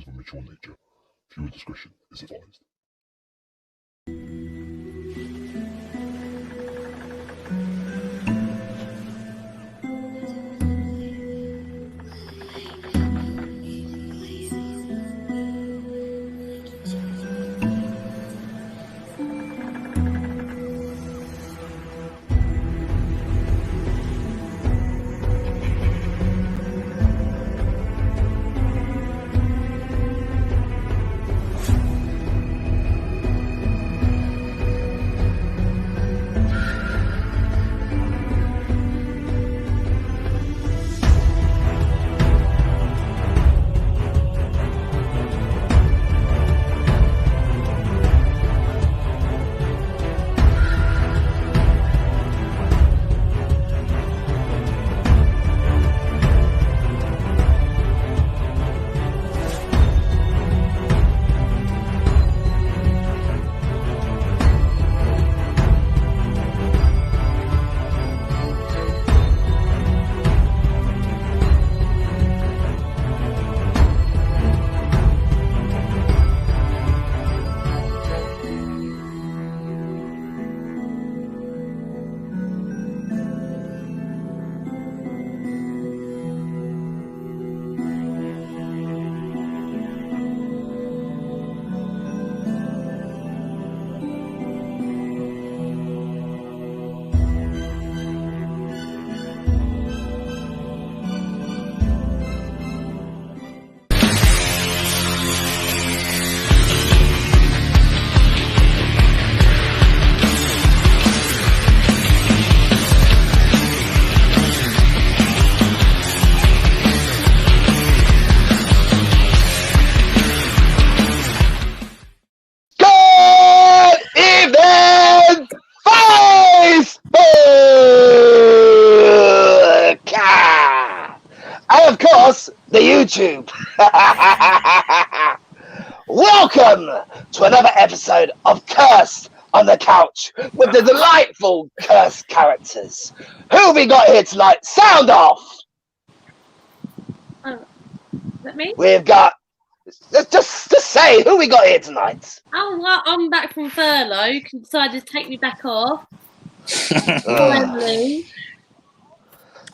of a mature nature. Viewer discretion is advised. The YouTube. Welcome to another episode of Curse on the Couch with the delightful Curse characters. Who have we got here tonight? Sound off. Is that me? We've got. Just say who we got here tonight. Oh, well, I'm back from furlough. Decided to take me back off.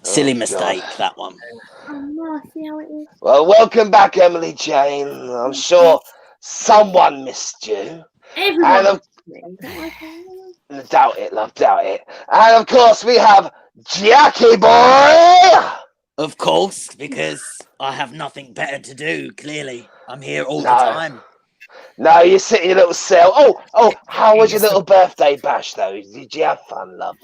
Silly mistake, that one. Oh no, see how it is. Well, welcome back, Emily Jane. I'm sure someone missed you. Everyone missed me. Doubt it, love, doubt it. And of course, we have Jackie Boy. Of course, because I have nothing better to do, clearly. I'm here all the time. No, you sit in your little cell. Oh, how was your little birthday bash, though? Did you have fun, love?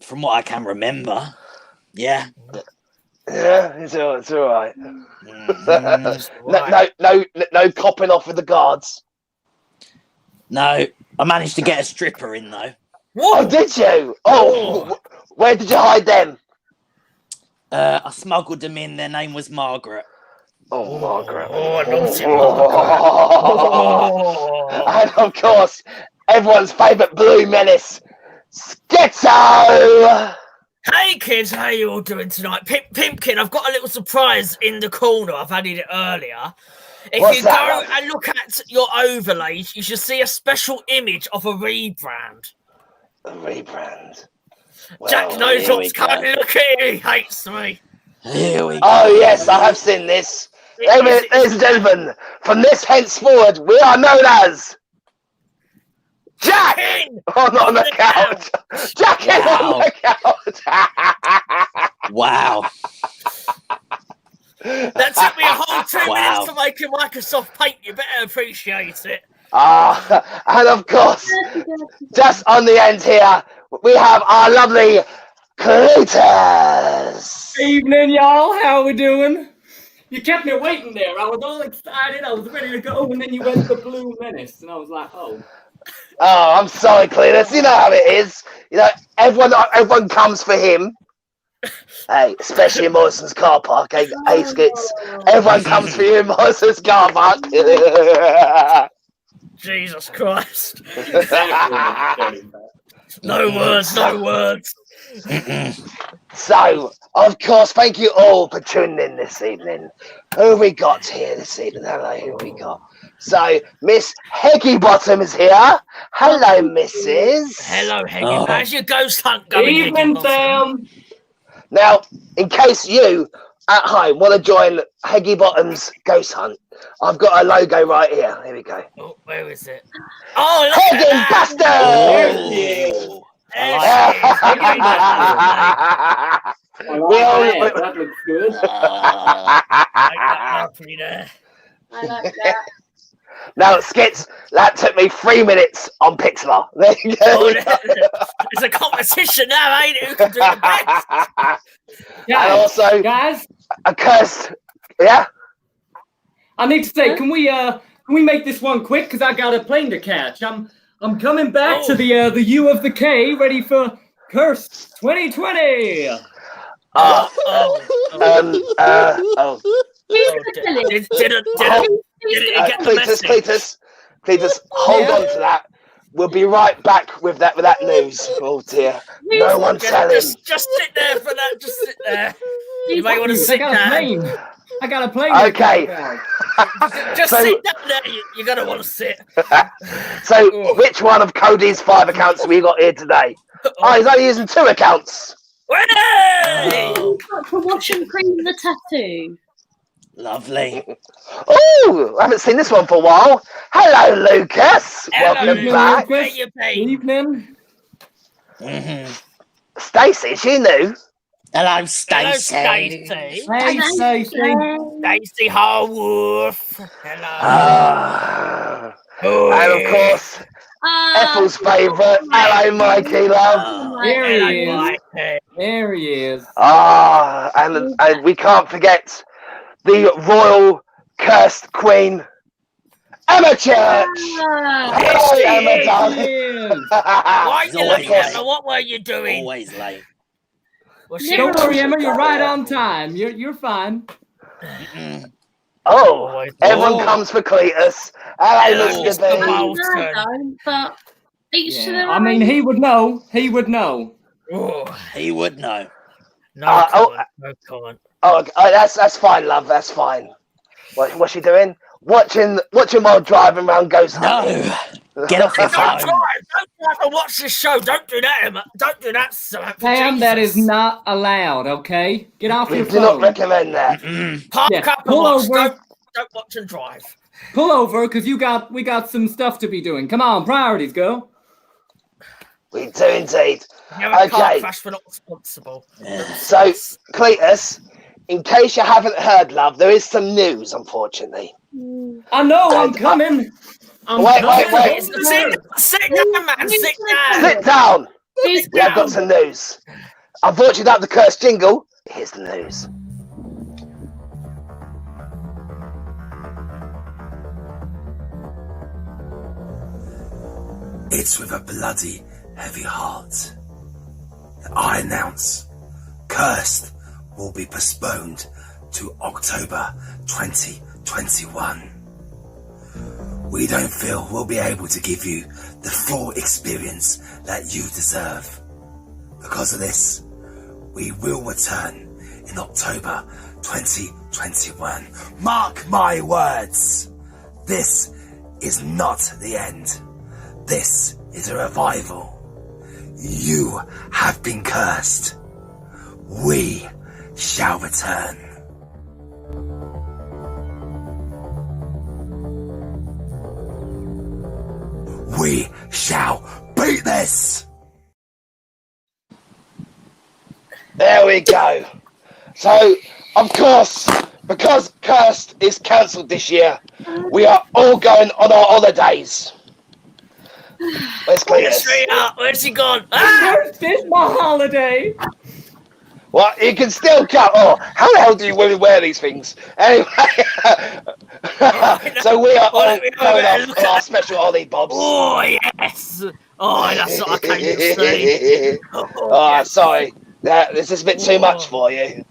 From what I can remember, yeah. Yeah, it's all right. Right. No copping off with the guards. No, I managed to get a stripper in, though. Oh, did you? Oh, where did you hide them? I smuggled them in. Their name was Margaret. Oh, Margaret. Oh. And of course, everyone's favourite blue menace, Schizo! Hey kids, how you all doing tonight? Pimpkin, I've got a little surprise in the corner. I've added it earlier. If you go and look at your overlays, you should see a special image of a rebrand. A rebrand? Well, Jack knows what's coming. Look at him, he hates me. Here we go. Oh yes, I have seen this. Ladies and gentlemen, from this henceforward, we are known as Jack on the couch. Jack on the couch. Wow. That took me a whole 2 minutes to make a Microsoft Paint. You better appreciate it. And of course, just on the end here, we have our lovely Cletus. Evening, y'all. How we doing? You kept me waiting there. I was all excited. I was ready to go, and then you went the Blue Menace, and I was like, oh. Oh, I'm sorry, Cletus. You know how it is. You know, everyone comes for him. Hey, especially in Morrison's car park. Hey, Skits. Everyone comes for you in Morrison's car park. Jesus Christ. No words. So, of course, thank you all for tuning in this evening. Who have we got here this evening? Hello, who have we got? So, Miss Heggy is here. Hello, Mrs. Hello, Heggy. Oh. How's your ghost hunt going? Evening, Heggy-Bottom? Sam. Now, in case you at home want to join Heggy Bottom's ghost hunt, I've got a logo right here. Here we go. Oh, where is it? Oh, look at Heggy that! Busters! There I she is. Heggy I like that. That looks good. Lovely there. I like that. Now, Skits, that took me 3 minutes on Pixlr. There you Oh, go. there's a competition now, ain't it? Who can do the best? And Guys, also, guys, a cursed. Yeah? I need to say, can we make this one quick? Because I got a plane to catch. I'm coming back to the U of the K, ready for Curse 2020. Cletus, hold on to that. We'll be right back with that news. Oh dear, no one selling. Just sit there for that. Just sit there. You may want to sit down. I got a plane. Okay. Just So- sit down there. You're gonna want to sit. So, which one of Cody's 5 accounts have we got here today? Oh, he's only using 2 accounts. Hey! For watching Cream the Tattoo. Lovely. Oh, I haven't seen this one for a while. Hello, Lucas. Hello, Welcome back. Where you been? Evening. Stacey, she knew. Hello, Hello, Stacey. Stacey. Hey, Stacey. Stacey Harworth. Hello. Ah. Oh, And of course, Ethel's favourite. Hello, Mikey, love. Here he is. Mikey. There he is. Ah, and we can't forget the royal cursed queen, Emma Church. Hello, Yes, Emma, she darling. Why He's you always looking at late. her? What were you doing? Always late. Was she Don't worry, Emma. You're right on time. You're fine. Oh, Always- everyone Oh. comes for Cletus. Hello, Hello, Mr. Mr. B. Mouse. But each to Yeah. their I own. mean, he would know. He would know. Oh, He would know. no oh. comment. No comment. Oh, that's fine, love. That's fine. What's she doing? Watching while driving around Ghost Hunting. No. Get off your Don't drive. phone. Don't drive and watch this show. Don't do that, Emma. Don't do that, Sam. Sam, that is not allowed. Okay, get off We your do not phone. recommend that. Park Yeah, up and pull watch. over. Don't watch and drive. Pull over, cause we got some stuff to be doing. Come on, priorities, go. We do indeed. Have a car Okay. crash. We're not responsible. So, Cletus, in case you haven't heard, love, there is some news, unfortunately. I know I'm coming. I'm Wait, coming. wait. Sit down, man. Sit down. Sit down. Who's We have got some news. Unfortunately, not the cursed jingle. Here's the news. It's with a bloody heavy heart that I announce Cursed will be postponed to October 2021. We don't feel we'll be able to give you the full experience that you deserve. Because of this, we will return in October 2021. Mark my words. This is not the end. This is a revival. You have been cursed. We shall return. We shall beat this! There we go. So, of course, because Cursed is cancelled this year, we are all going on our holidays. Where's Cletus? Sweetheart, where's he gone? Ah! First is my holiday. Well, you can still come. Oh, how the hell do you women wear these things? Anyway, so we are all going off on our special holiday, Bobs. Oh, yes. Oh, that's what I came to say. Oh, sorry. This is a bit too much for you.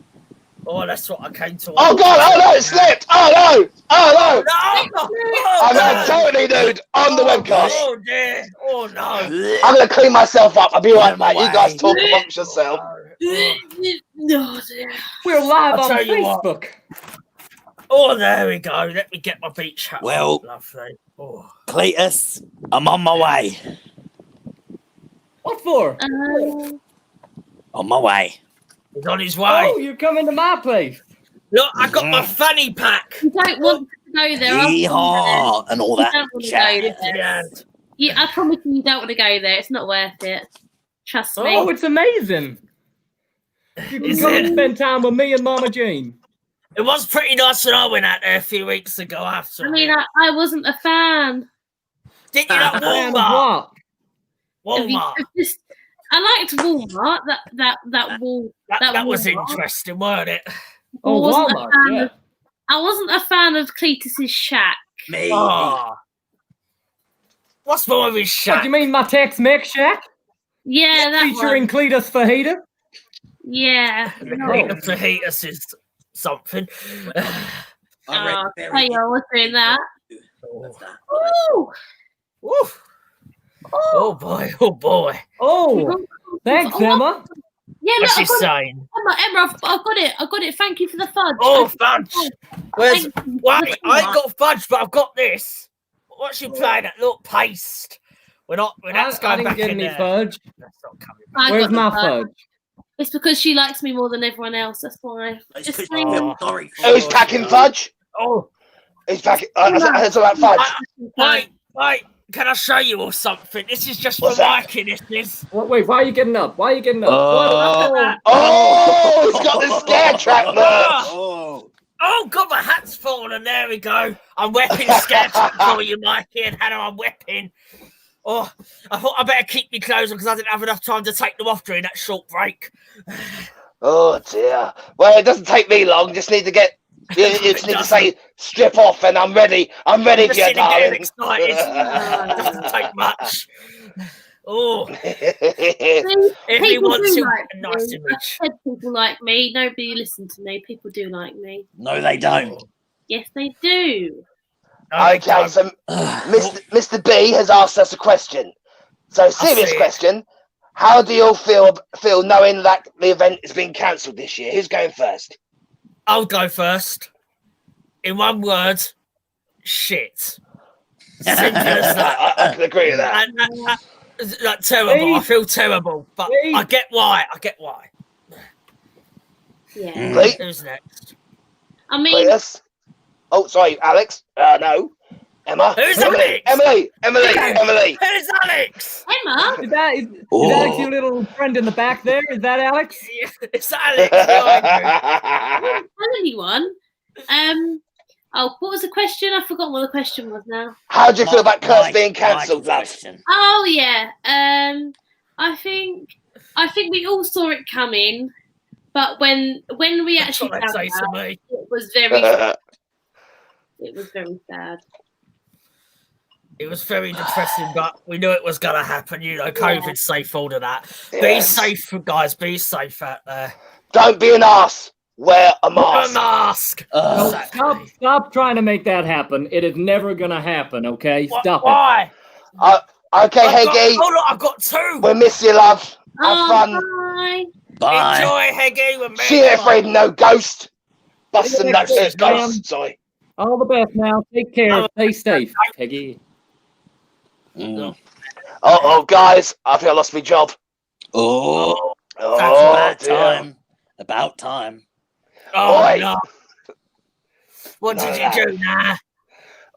Oh, that's what I came to. Oh, God. Oh, no, it slipped. Oh, no. Oh, no. No! I'm going totally nude on the webcast. Oh dear. Oh no. I'm going to clean myself up. I'll be right back. You guys talk Away. amongst yourself. Oh, dear. We're live I'll on tell you what. Facebook. Oh, there we go. Let me get my beach hat. Well- on. Lovely. Oh. Cletus, I'm on my way. What for? On my way. He's on his way. Oh, you're coming to my place. Look, I got my fanny pack. You don't want to go there. Yeehaw and all You that. don't want to chat. go Into the there. hand. I promise you don't want to go there. It's not worth it. Trust me. Oh, it's amazing. You can Is come it? and spend time with me and Mama Jane. It was pretty nice when I went out there a few weeks ago after. I mean, I wasn't a fan. Didn't you like And Walmart? what? of you- Walmart. of this- I liked Walmart. That wall. That was Walmart. interesting, weren't it? Oh, I wasn't a Walmart, fan yeah. of- I wasn't a fan of Cletus's shack. Me. Oh. What's wrong with his What, shack? you mean my Tex-Mex shack? Yeah, that Featuring one. Cletus Fajita? Yeah. The No. heat of fajitas is something. Oh, hey, I was doing that. Ooh. Woo. Oh boy, oh boy. Oh, thanks, Oh, Emma. Yeah, look, What's I he got it. saying? Emma, I've got it. I've got it. Thank you for the fudge. Oh, fudge. Where's Thank you. wait? I ain't got fudge, but I've got this. What's you playing at? Look, paste. We're that's I going didn't back get in any there. fudge. That's not coming back. I Where's got the my fudge? It's because she likes me more than everyone else. That's why. Just Just saying. Oh. sorry. Who's packing fudge? Oh, Who's packing? It's about fudge. wait. Can I show you or something? This is just What's for that? Mikey, this is. Wait, why are you getting up? Why are you getting up? Oh. Oh, he's got the scare track merch. Oh. Oh, God, my hat's fallen. There we go. I'm whipping scared for you, Mikey, and Hannah, I'm whipping. Oh, I thought I better keep my clothes on because I didn't have enough time to take them off during that short break. Oh dear. Well, it doesn't take me long. Just need to get. You just need to say strip off, and I'm ready. I'm ready for Just you, sitting getting darling. excited. Doesn't take much. Oh, See, everyone people wants do a like nice me. image. I said people like me. Nobody listened to me. People do like me. No, they don't. Yes, they do. Okay, so Mr. B has asked us a question. So, serious see it. question. How do you all feel knowing that the event has been cancelled this year? Who's going first? I'll go first. In one word, shit. Simple as that. I can agree with that. Like terrible. I feel terrible, but Hey. I get why. Yeah. Lee? Who's next? I mean, Cletus? Oh, sorry, Alex. No. Emma? Who's Emily? Alex? Emily? Who's Alex? Emma. Is Alex Oh. your little friend in the back there? Is that Alex? It's Alex. Yeah, I didn't tell anyone. Oh, what was the question? I forgot what the question was now. How do you feel about Curse Mike- being cancelled, love? question. Oh yeah. I think we all saw it coming, but when we That's actually what they found say to out, me. it was very sad. It was very depressing, but we knew it was going to happen. You know, COVID safe, all of that. Be Yes. safe, guys. Be safe out there. Don't be an ass. Wear a A mask. mask. Stop trying to make that happen. It is never gonna happen, okay? Stop it. Why? Okay, Heggy. Oh, look, I've got two. We miss you, love. Have Oh, fun. bye. Bye. Enjoy, Heggy. With me. She ain't afraid of no ghost. Bust some Yeah, nuts, yeah, ghost. Sorry. All the best now. Take care. Stay safe, Peggy. Mm. Oh, guys. I think I lost my job. Oh, Oh, about dear. time. About time. Oh, Oi. no. What No, did you do now?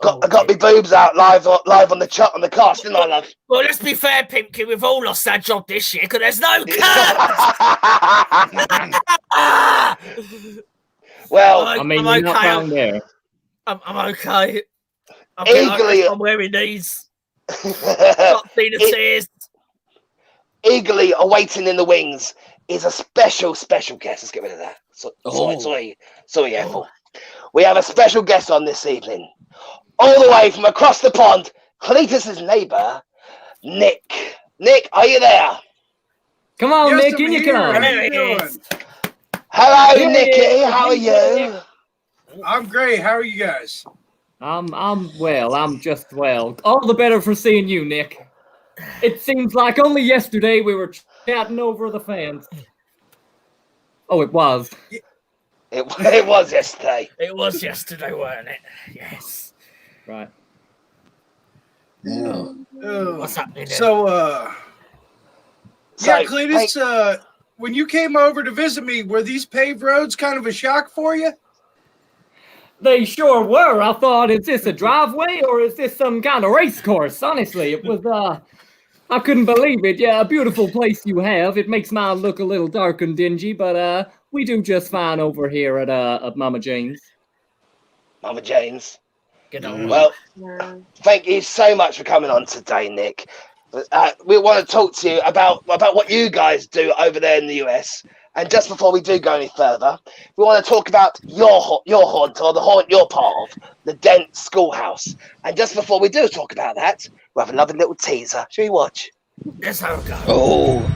I got my boobs out live on the cast, didn't I, love? Well, let's be fair, Pimpkin. We've all lost our job this year because there's no cut. Well, I mean, I'm you're not okay. wrong there. I'm okay. Eagerly- I'm wearing these. Can't see the tears. eagerly awaiting in the wings is a special guest. Let's get rid of that. Sorry, Ethel. We have a special guest on this evening. All the way from across the pond, Cletus's neighbour, Nick. Nick, are you there? Come on, Yes, Nick, I'm in you here. come. How There you it doing? is. Hello, Hey, Nicky. How are you? I'm great. How are you guys? I'm well. I'm just well. All the better for seeing you, Nick. It seems like only yesterday we were chatting over the fans. Oh, it was. It was yesterday. It was yesterday, weren't it? Yes. Right. Yeah. What's happening there? So, So, yeah, Cletus, when you came over to visit me, were these paved roads kind of a shock for you? They sure were. I thought, is this a driveway or is this some kind of race course? Honestly, it was, I couldn't believe it. Yeah, a beautiful place you have. It makes mine look a little dark and dingy, but, we do just fine over here at Mama Jane's. Mama Jane's. Good old Well, Yeah. thank you so much for coming on today, Nick. We want to talk to you about what you guys do over there in the US. And just before we do go any further, we want to talk about your haunt, or the haunt you're part of, the Dent Schoolhouse. And just before we do talk about that, we'll have another little teaser. Shall we watch? Let's have a go. Oh.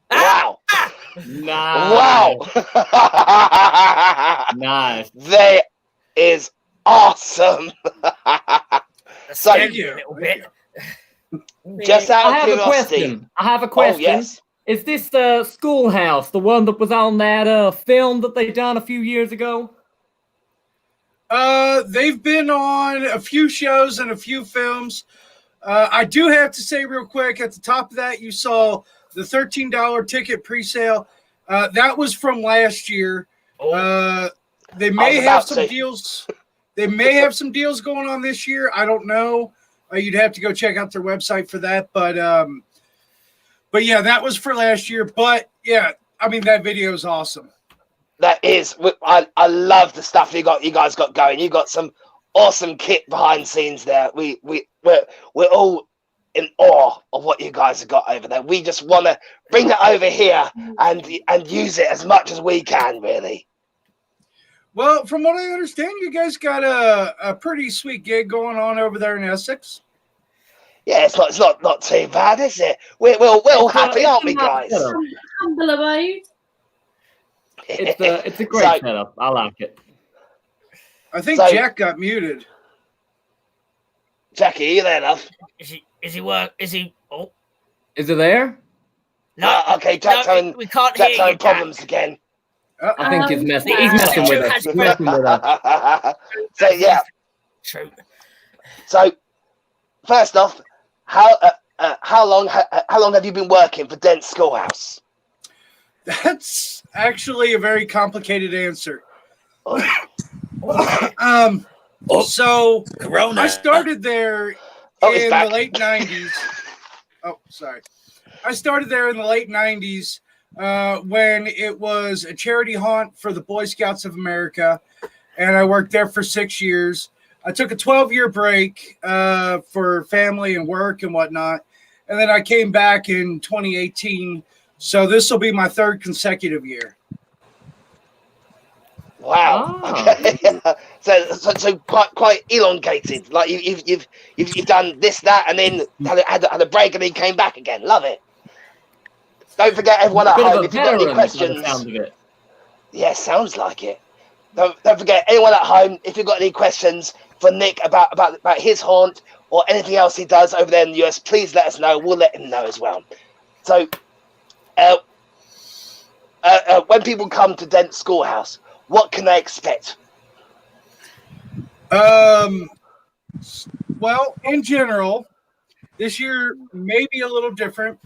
Wow! Nice. Wow! Nice. That is awesome. So, Scared you a little bit. just I out of have a curiosity. question. I have a Oh, question. yes. Is this the Schoolhouse, the one that was on that film that they done a few years ago? They've been on a few shows and a few films. I do have to say real quick, at the top of that, you saw the $13 ticket pre-sale. That was from last year. They may have about some to. deals. They may have some deals going on this year. I don't know. You'd have to go check out their website for that. But yeah, that was for last year. But yeah, I mean, that video is awesome. That is, I love the stuff you guys got going. You got some awesome kit behind scenes there. We're all in awe of what you guys have got over there. We just want to bring it over here and use it as much as we can, really. Well, from what I understand, you guys got a pretty sweet gig going on over there in Essex. Yeah, it's not too bad, is it? We're all happy, aren't we, guys? Humble abode. It's a great So- setup. I like it. I think So- Jack got muted. Jackie, are you there, love? Is he work? Is he? Oh Is it there? no. Okay, Jack's no, having we can't hear Jack's you, having Jack. problems again. I think he's messing. He's yeah. messing with us. He's messing with us. So yeah. True. So first off, how long have you been working for Dent Schoolhouse? That's actually a very complicated answer. So Corona. I started there he's in back. the late 90s. Oh, sorry. I started there in the late 90s when it was a charity haunt for the Boy Scouts of America, and I worked there for 6 years. I took a 12-year break for family and work and whatnot, and then I came back in 2018. So this will be my third consecutive year. Wow. Ah. Okay. so quite elongated. Like you've done this, that, and then had a break, and then came back again. Love it. Don't forget, everyone at Bit of home, a if you've got any veteran by the questions. sound of it. Yeah, sounds like it. Don't forget, anyone at home, if you've got any questions for Nick about his haunt or anything else he does over there in the US, please let us know. We'll let him know as well. So, when people come to Dent Schoolhouse, what can they expect? Well, in general, this year may be a little different.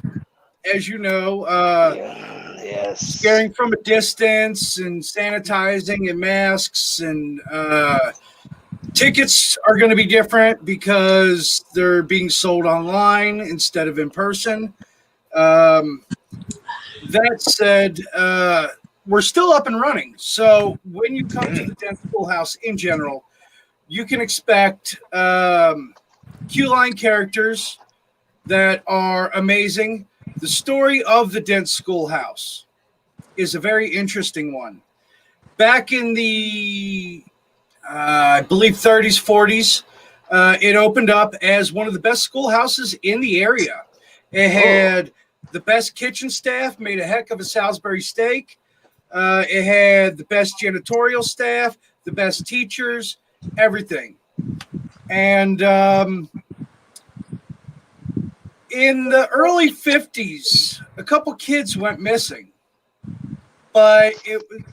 As you know, Yes. scaring from a distance and sanitizing and masks and tickets are going to be different because they're being sold online instead of in person. That said, we're still up and running. So when you come to the Dent Schoolhouse in general, you can expect Q-line characters that are amazing. The story of the Dent Schoolhouse is a very interesting one. Back in the, I believe, 30s, 40s, it opened up as one of the best schoolhouses in the area. It had the best kitchen staff, made a heck of a Salisbury steak. It had the best janitorial staff, the best teachers, everything. And in the early 50s, a couple kids went missing. But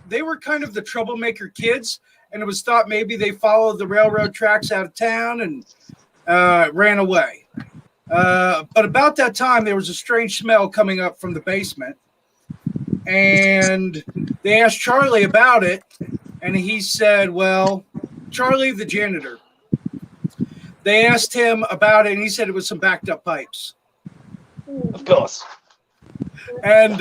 they were kind of the troublemaker kids, and it was thought maybe they followed the railroad tracks out of town and ran away. But about that time, there was a strange smell coming up from the basement. And they asked Charlie about it, and he said, well, Charlie, the janitor. They asked him about it, and he said it was some backed up pipes. Of course. And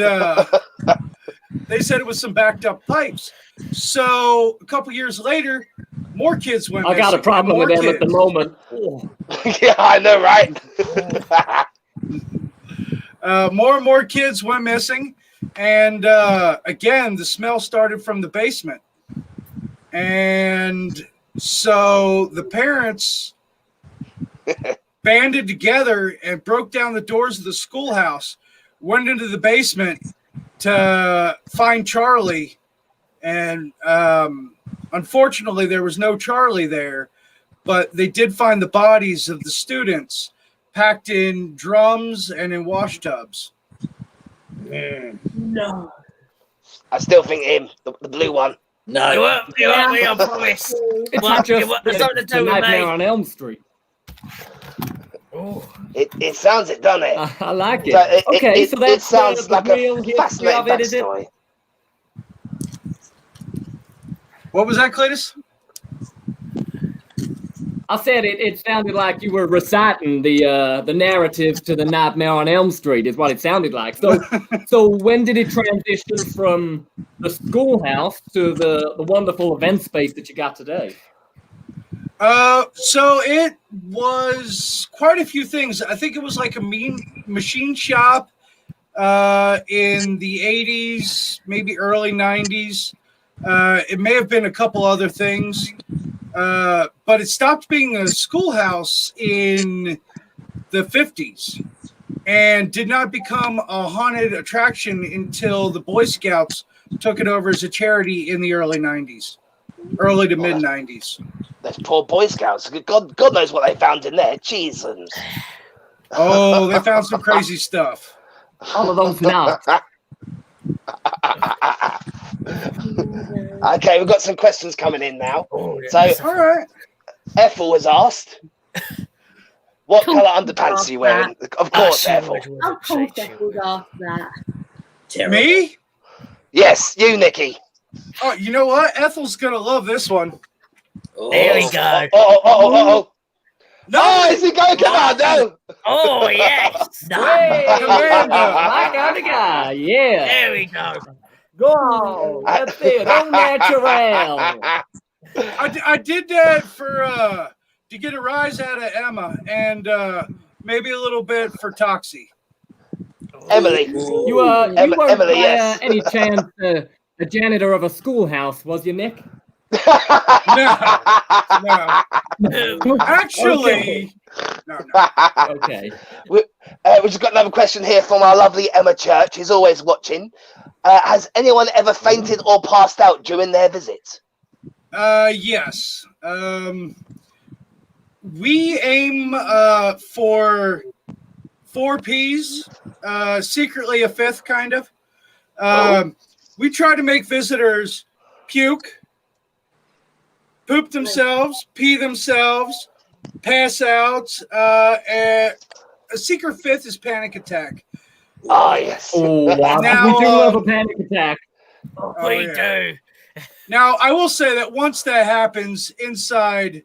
they said it was some backed up pipes. So a couple years later, more kids went missing. I got a problem with them at the moment. Yeah, I know, right? More and more kids went missing. And again, the smell started from the basement. And so the parents banded together and broke down the doors of the schoolhouse, went into the basement to find Charlie. And unfortunately, there was no Charlie there, but they did find the bodies of the students packed in drums and in wash tubs. No. I still think him, the blue one. No. You won't me, I promise. It's Well, not just it's something to do the with Nightmare me. on Elm Street. Oh. It sounds it, doesn't it? I like it. So Okay, so that's it sounds the like real a history fascinating of it, is it? backstory. What was that, Cletus? I said it sounded like you were reciting the narrative to the Nightmare on Elm Street is what it sounded like. So when did it transition from the schoolhouse to the wonderful event space that you got today? So it was quite a few things. I think it was like a machine shop in the 80s, maybe early 90s. It may have been a couple other things. But it stopped being a schoolhouse in the 50s and did not become a haunted attraction until the Boy Scouts took it over as a charity in the early 90s, early to mid 90s. Those poor Boy Scouts. God knows what they found in there. Jesus. Oh, they found some crazy stuff. All of those knots. Okay, we've got some questions coming in now. Oh, yeah. So, All right. Ethel was asked, what Cool. colour underpants are you wearing? Of course, Ethel. Of course, I would ask that. Terrible. Me? Yes, you, Nikki. Oh, you know what? Ethel's going to love this one. There we go. Oh. No, Oh, is he going? Come on, no. Oh, yes. Hey, Commander. I got a guy. Yeah. There we go. Go on. That's it. Au natural. I did that for to get a rise out of Emma and maybe a little bit for Toxie. Emily. You weren't Emily, by yes. any chance a janitor of a schoolhouse, was you, Nick? No. Actually, no. Okay. We've just got another question here from our lovely Emma Church, who's always watching. Has anyone ever fainted or passed out during their visit? Yes. We aim for 4 Ps, secretly a 5th, kind of. We try to make visitors puke, poop themselves, pee themselves, pass out. A secret 5th is panic attack. Oh, yes. Oh, wow. Now, We do love a panic attack. We yeah. do. Now, I will say that once that happens inside,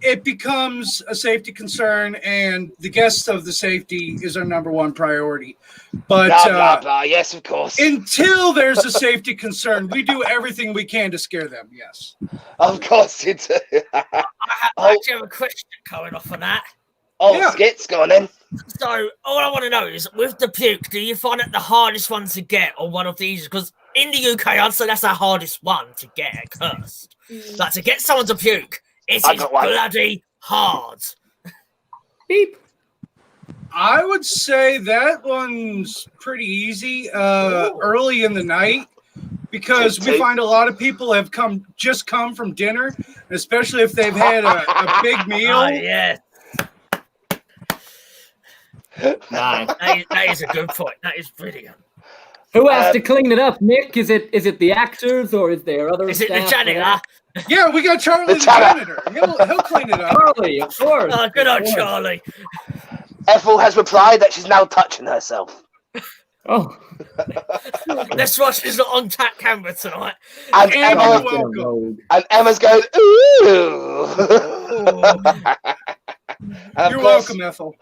it becomes a safety concern, and the guests of the safety is our number 1 priority. But Blah, blah, blah. Yes, of course. until there's a safety concern, we do everything we can to scare them. Yes. Of course you do. I I actually have a question coming off of that. Oh, Yeah. Skits, go on then. So, all I want to know is, with the puke, do you find it the hardest one to get, or one of these? Because in the UK, I'd say that's the hardest one to get at cUrSeD. Like, to get someone to puke, it I is got one. bloody hard. Beep. I would say that one's pretty easy early in the night, because we find a lot of people have just come from dinner, especially if they've had a big meal. Oh, yeah. Nice. That is a good point. That is brilliant. Who has to clean it up, Nick? Is it the actors or is there other Is it the staff for janitor? that? Yeah, we got Charlie the janitor. He'll clean it up. Charlie, of course. Oh, good of old course. Charlie. Ethel has replied that she's now touching herself. Oh. That's why she's not on tap camera tonight. And And Emma, you're welcome. and Emma's going, ooh. And You're welcome, Ethel.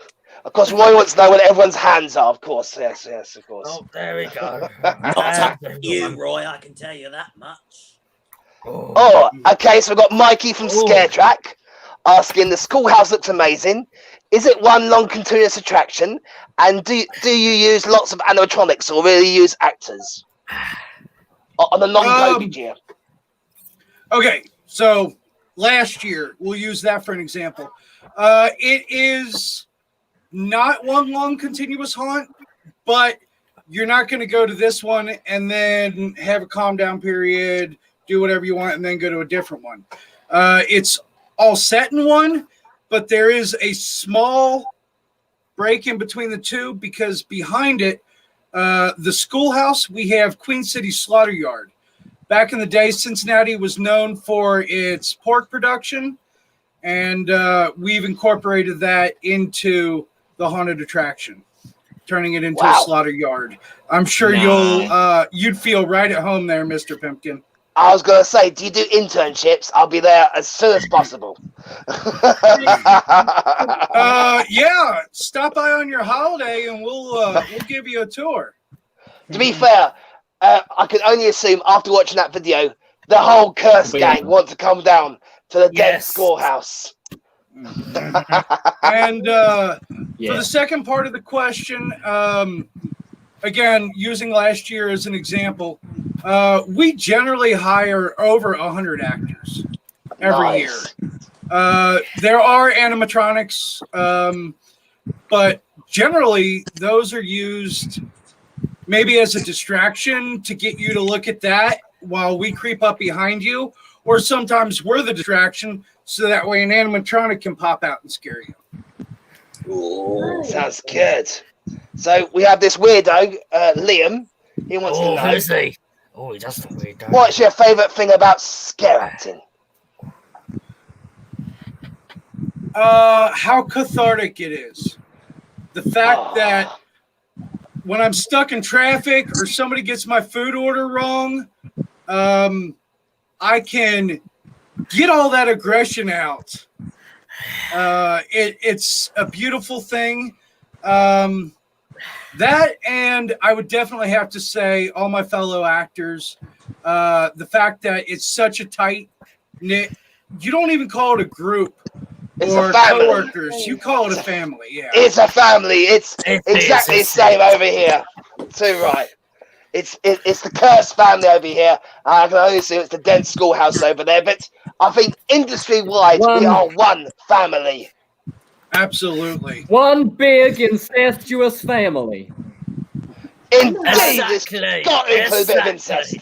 Of course, Roy wants to know where everyone's hands are. Of course, yes, of course. Oh, there we go. Not up to you, Roy, I can tell you that much. Oh, okay, so we've got Mikey from Scare Track asking, the schoolhouse looks amazing. Is it one long continuous attraction? And do you use lots of animatronics or really use actors? On the non-COVID year. Okay, so last year, we'll use that for an example. It is not one long continuous haunt, but you're not going to go to this one and then have a calm down period, do whatever you want, and then go to a different one. It's all set in one, but there is a small break in between the two, because behind it, the schoolhouse, we have Queen City Slaughter Yard. Back in the day, Cincinnati was known for its pork production, and we've incorporated that into the haunted attraction, turning it into a slaughter yard. I'm sure you'd feel right at home there, Mr. Pimpkin. I was going to say, do you do internships? I'll be there as soon as possible. Yeah, stop by on your holiday and we'll give you a tour. To be fair, I can only assume after watching that video, the whole cUrSeD gang want to come down to the dead schoolhouse. And for the second part of the question, again, using last year as an example, we generally hire over 100 actors every year. There are animatronics, but generally those are used maybe as a distraction to get you to look at that while we creep up behind you, or sometimes we're the distraction so that way an animatronic can pop out and scare you. Ooh, sounds good. So we have this weirdo, Liam. He wants to know. Who's he? Oh, he does the weirdo. What's your favourite thing about scare acting? How cathartic it is. The fact that when I'm stuck in traffic or somebody gets my food order wrong, I can get all that aggression out. It's a beautiful thing. That, and I would definitely have to say all my fellow actors, the fact that it's such a tight knit, you don't even call it a group or coworkers, you call it a family. Yeah, it's a family. It's exactly the same over here. Too right. It's the cUrSeD family over here. I can only assume it's the dead schoolhouse over there, but I think industry-wide we are one family. Absolutely. One big incestuous family. Indeed, Exactly. it's got to include a bit of incest.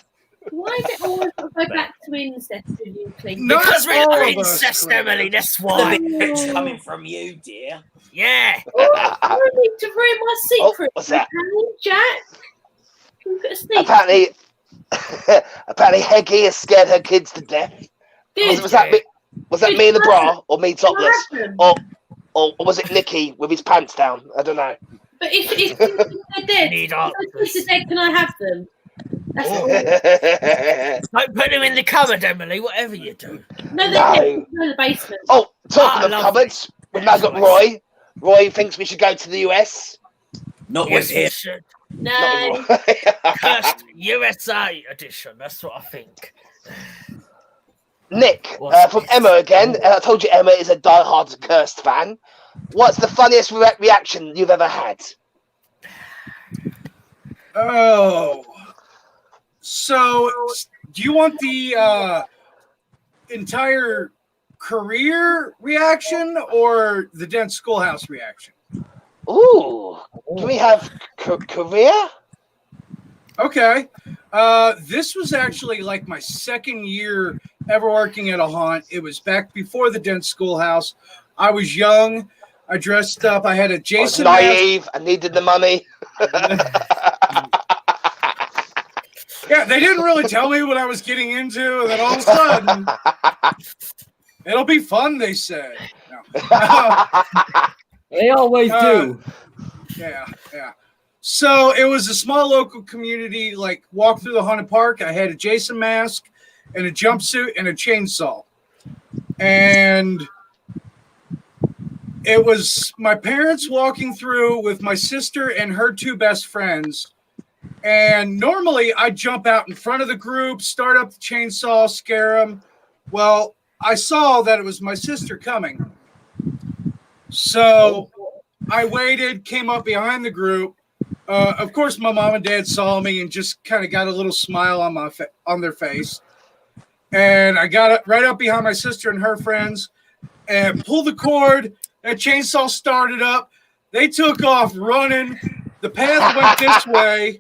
Why is it always got to go back to incest with you, please? No. Because we're all not of us, incest, Claire. Emily, that's why. It's coming from you, dear. Yeah. Oh, I need to ruin my secret. what's that? Okay, Jack? Can you put a sneak Apparently, Heggy has scared her kids to death. Good. Was that me in the bra, or me topless, What happened? or was it Nicky with his pants down? I don't know. But if they're dead, Need if answers. they're dead, can I have them? That's all. Don't put them in the cupboard, Emily, whatever you do. No, they're No. dead. No, the basement. Oh, talking of lovely. cupboards, we've now got Roy. Roy thinks we should go to the US. Not Yes, with we him. should. No. First USA edition, that's what I think. Nick, from Emma again. I told you Emma is a diehard Cursed fan. What's the funniest reaction you've ever had? Oh. So, do you want the entire career reaction or the Dent Schoolhouse reaction? Ooh. Can we have career? Okay. This was actually like my second year ever working at a haunt. It was back before the Dent Schoolhouse. I was young. I dressed up. I had a Jason I was naive. I needed the money. Yeah, they didn't really tell me what I was getting into, and then all of a sudden, it'll be fun, they said. No. They always do. Yeah. So it was a small local community, like walk through the haunted park. I had a Jason mask and a jumpsuit and a chainsaw. And it was my parents walking through with my sister and her two best friends. And normally I jump out in front of the group, start up the chainsaw, scare them. Well, I saw that it was my sister coming. So I waited, came up behind the group. Of course, my mom and dad saw me and just kind of got a little smile on their face. And I got right up behind my sister and her friends and pulled the cord. That chainsaw started up. They took off running. The path went this way.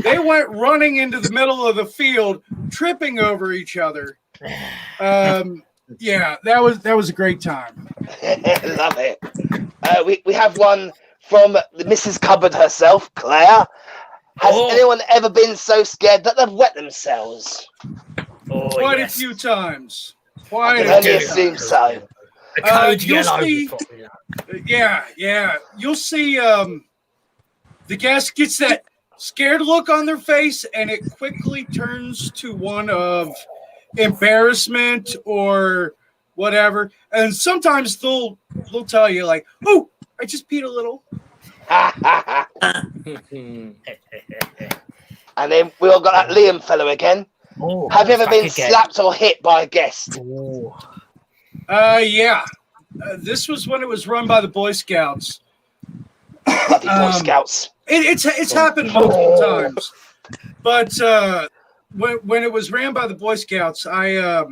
They went running into the middle of the field, tripping over each other. Yeah, that was a great time. Love it. We have one from Mrs. Cupboard herself, Claire. Has anyone ever been so scared that they've wet themselves? Quite a few times. I can only assume so. You'll see, yeah. You'll see the guest gets that scared look on their face, and it quickly turns to one of embarrassment or whatever. And sometimes they'll tell you like, "Oh, I just peed a little." And then we all got that Liam fellow again. Have you ever been slapped or hit by a guest? Yeah. This was when it was run by the Boy Scouts. Bloody Boy Scouts. It's happened multiple times. But when it was ran by the Boy Scouts, I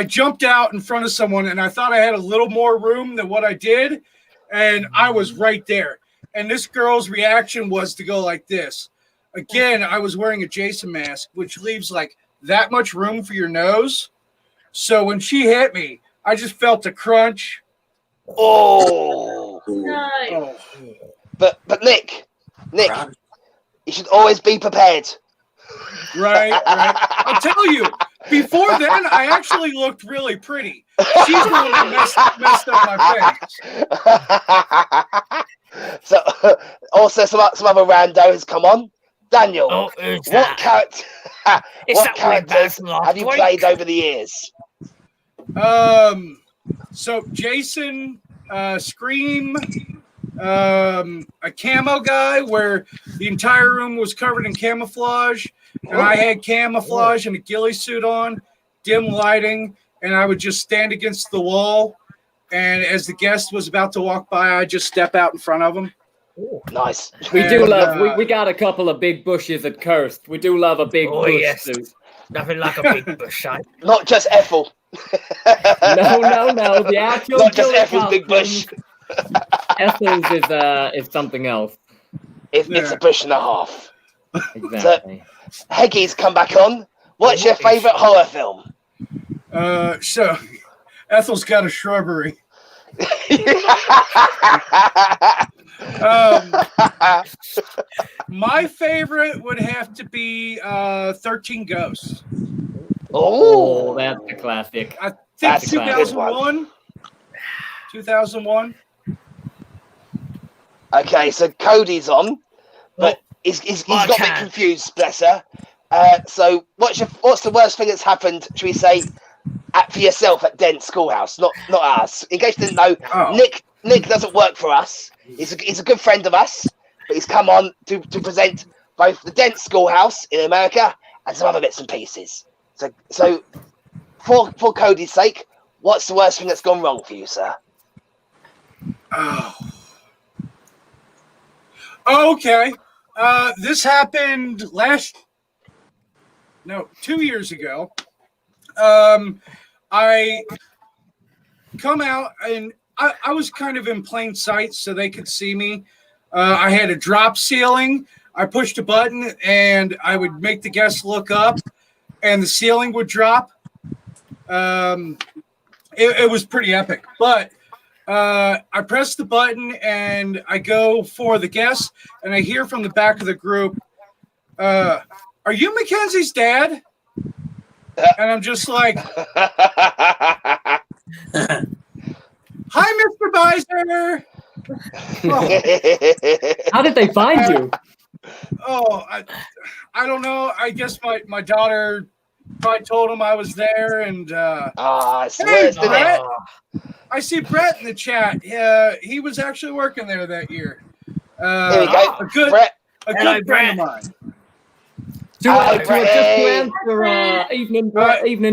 jumped out in front of someone, and I thought I had a little more room than what I did, and I was right there. And this girl's reaction was to go like this. Again, I was wearing a Jason mask, which leaves like that much room for your nose. So when she hit me, I just felt a crunch. Oh. No. But Nick, you should always be prepared. Right. I'll tell you, before then, I actually looked really pretty. She's the one who messed up my face. So, also some other randos. Come on, Daniel. What characters have you played over the years? So Jason, Scream, a camo guy where the entire room was covered in camouflage, and I had camouflage and a ghillie suit on, dim lighting, and I would just stand against the wall, and as the guest was about to walk by, I'd just step out in front of him. Nice. We do love. We got a couple of big bushes at Cursed. We do love a big bush suit. Nothing like a big bush, eh? Not just Ethel. No. The actual not just Ethel's big bush. Ethel's is something else. It's a bush and a half. Exactly. So, Heggy's come back on. What's your favourite horror film? So Ethel's got a shrubbery. My favorite would have to be 13 Ghosts. Oh, that's a classic. I think 2001. 2001. Okay, so Cody's on, but he's got a bit confused, bless her. So what's the worst thing that's happened, should we say, for yourself at Dent Schoolhouse, not us? In case you didn't know, Nick doesn't work for us. He's a good friend of us, but he's come on to present both the Dent Schoolhouse in America and some other bits and pieces. So for Cody's sake, what's the worst thing that's gone wrong for you, sir? Oh. Okay. This happened 2 years ago. I come out and I was kind of in plain sight so they could see me. I had a drop ceiling. I pushed a button and I would make the guests look up and the ceiling would drop. It was pretty epic, but I press the button and I go for the guests and I hear from the back of the group, are you Mackenzie's dad? And I'm just like, hi, Mr. Beiser. How did they find you? Oh, I don't know. I guess my daughter probably told him I was there. And hey, Brett, I see Brett in the chat. He was actually working there that year. Here we go. A good friend of mine.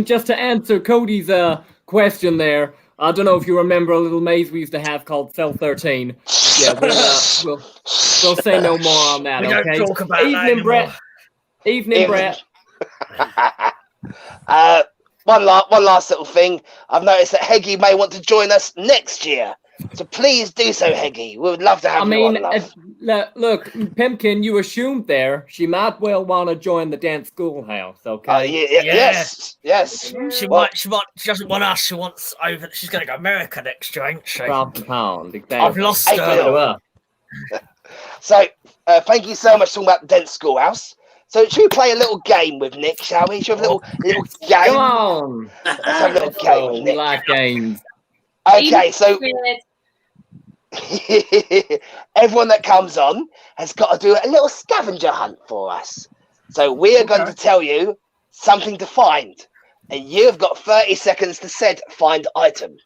Just to answer Cody's question there. I don't know if you remember a little maze we used to have called Cell 13. Yeah, we'll say no more on that. We okay. don't talk about that anymore. Evening, Brett. One last little thing. I've noticed that Heggy may want to join us next year. So please do so, Heggy. We would love to have you on, love. Look, Pimpkin, you assumed there she might well want to join the dance schoolhouse, okay? Yes. She doesn't want us. She wants over. She's going to go America next year, ain't she? Pound, exactly. I've lost her. So, thank you so much for talking about the dance schoolhouse. So, should we play a little game with Nick, shall we? Should we have a little game? Come on. Let's have a little game with Nick. We like games. Okay, so everyone that comes on has got to do a little scavenger hunt for us. So we are going to tell you something to find, and you've got 30 seconds to said find item.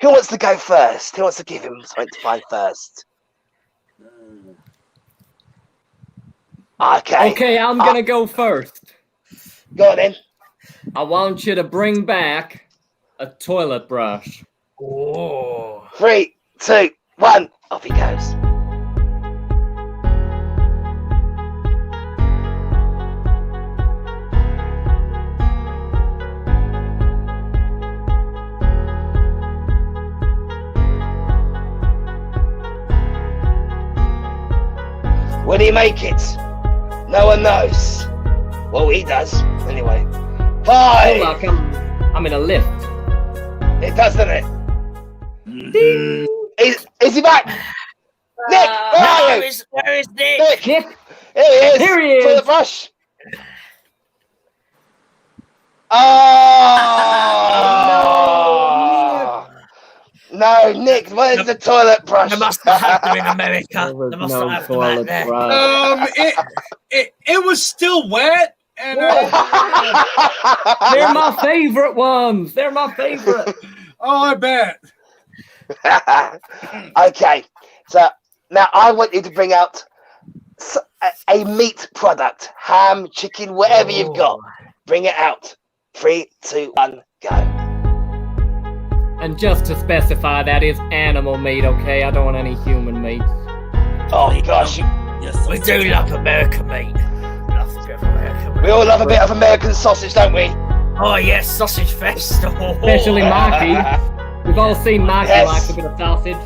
Who wants to go first? Who wants to give him something to find first? Okay, I'm going to go first. Go on then. I want you to bring back a toilet brush. Oh. 3, 2, 1. Off he goes. Will he make it? No one knows. Well, he does. Anyway. 5. Like I'm in a lift. It does, doesn't it? Is he back? Nick, where is Nick? Nick, here he is. Here he is. Toilet brush. Oh no, Nick, where's the toilet brush? They must not have them in America. They must not have them out there. It was still wet. And they're my favorite ones. They're my favorite. Oh, I bet. Okay, so now I want you to bring out a meat product, ham, chicken, whatever you've got. Bring it out. 3, 2, 1, go. And just to specify, that is animal meat, okay? I don't want any human meat. Oh gosh, Yes, We do love American meat. we all love a bit of American sausage, don't we? Oh yes, sausage fest. Especially Mikey. We've all seen Mikey likes a bit of sausage.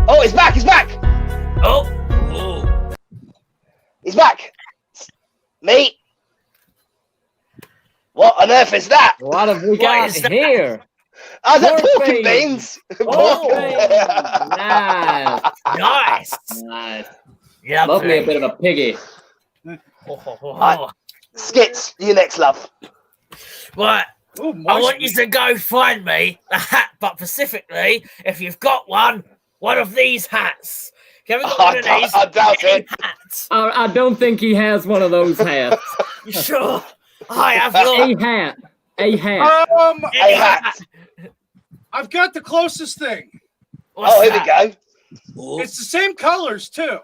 Oh, he's back! He's back! Oh, He's back! Meat! What on earth is that? What have we got here? Oh, is that Pork pork and beans. beans? Oh, nice. nice. Lovely, a bit of a piggy. Skits, you next, love. Right. Ooh, I want you to go find me a hat, but specifically, if you've got one of these hats. If you haven't got one of these, I doubt it. hats. I don't think he has one of those hats. You sure? I have A not. hat. A hat. A hat. I've got the closest thing. What's Oh, here that? we go. It's the same colors too.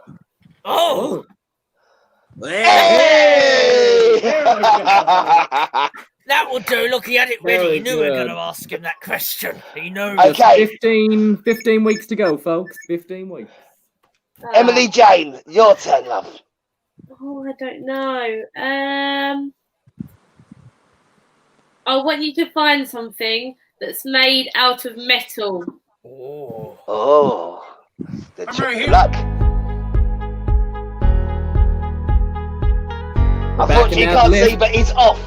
Oh, Hey! There we go. That will do. Look, he had it ready. Very He knew we were good. going to ask him that question. He knew. Just Okay. 15 weeks to go, folks. 15 weeks. Emily Jane, your turn, love. Oh, I don't know. I want you to find something that's made out of metal. Oh. Oh. Good I'm right here. luck. Unfortunately, you that can't list. see, but he's off.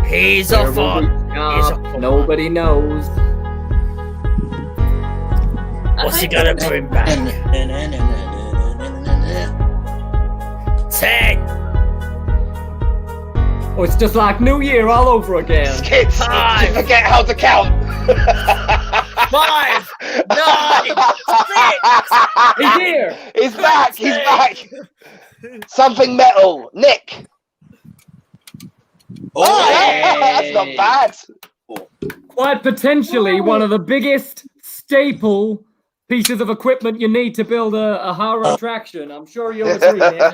He's There off will on. be He's jobs. off on. Nobody knows. What's he going to bring back? 10. Oh, it's just like New Year all over again. Kids, Five. you forget how to count. 5, 9, 6. He's here. He's back. He's back. Something metal. Nick. Oh, that's not bad. Quite potentially one of the biggest staple pieces of equipment you need to build a horror attraction. I'm sure you'll agree, man.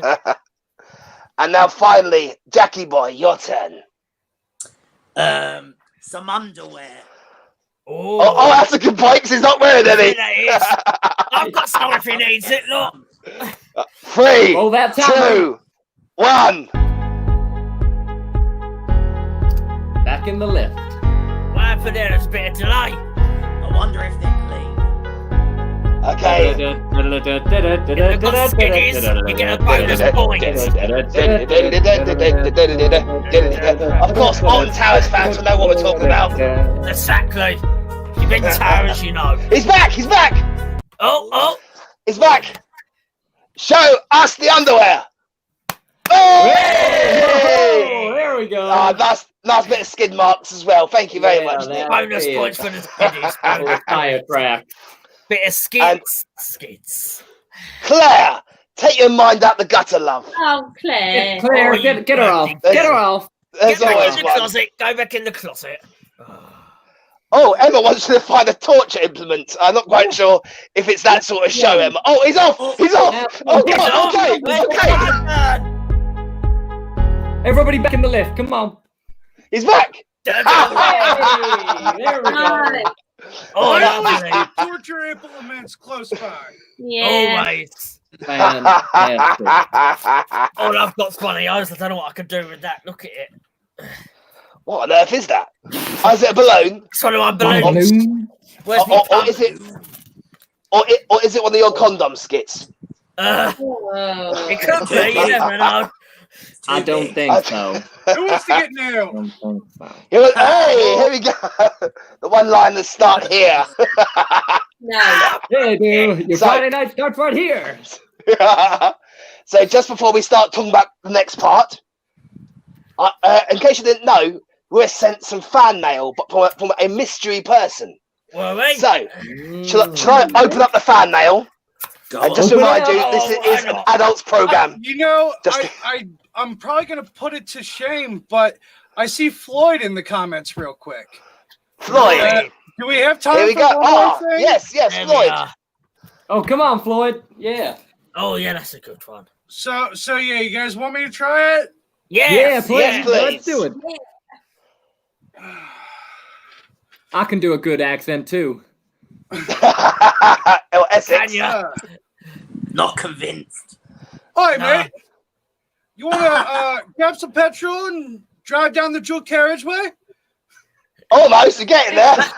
And now finally, Jackie boy, your turn. Some underwear. Oh, that's a good point, 'cause he's not wearing any. That is. I've got some if he needs it. Look. 3, Oh, that's how 2, 1. back in the lift. What happened there? There's a bit of delay. I wonder if they're clean. Okay. You get a bonus point. Of course, Alton Towers fans will know what we're talking about. Exactly. You've been towers, you know. He's back. He's back. Oh. He's back. Show us the underwear. Oh, there we go. Nice bit of skid marks as well. Thank you very much, Nick. Bonus points for the skiddies. Oh, tire crack. Bit of skids. Claire, take your mind out the gutter, love. Oh, Claire. Claire, Oh, get you her off. bloody- Get her off. There's Get back always in the one. closet. Go back in the closet. Oh, Emma wants to find a torture implement. I'm not quite sure if it's that sort of show, Emma. Oh, he's off. He's off. Oh, He's God. Okay. Okay. Everybody back in the lift. Come on. He's back. Hey, there we go. Right. Oh, I lovely. always keep torture implements close by. Yeah. Always. Fantastic. All I've got's funny. I don't know what I can do with that. Look at it. What on earth is that? Oh, is it a balloon? It's one of my balloons. Balloon. Where's my Or is it? Or is it one of your condom skits? Oh. It could be. You never know. I don't think so. Who wants to get nailed? Don't think so. Hey, here we go. The one line that start here. No. Hey, dude, your So- Friday night starts right here. So just before we start talking about the next part, in case you didn't know, we're sent some fan mail, but from a mystery person. Well, mate. So, shall I open up the fan mail? And just Open remind it you, up. this is an adults program. You know, Just- I'm probably going to put it to shame, but I see Floyd in the comments real quick. Floyd, Do we have time here we for go. one more Oh, thing? yes, There we Floyd. are. Oh, come on, Floyd. Yeah. Oh, yeah, that's a good one. So yeah, you guys want me to try it? Yeah, Yes. please. yes, Let's please. do it. I can do a good accent, too. Oh, Essex. Can ya? Not convinced. All right, Nah. mate. You want to grab some petrol and drive down the dual carriageway? Almost, you're getting there. That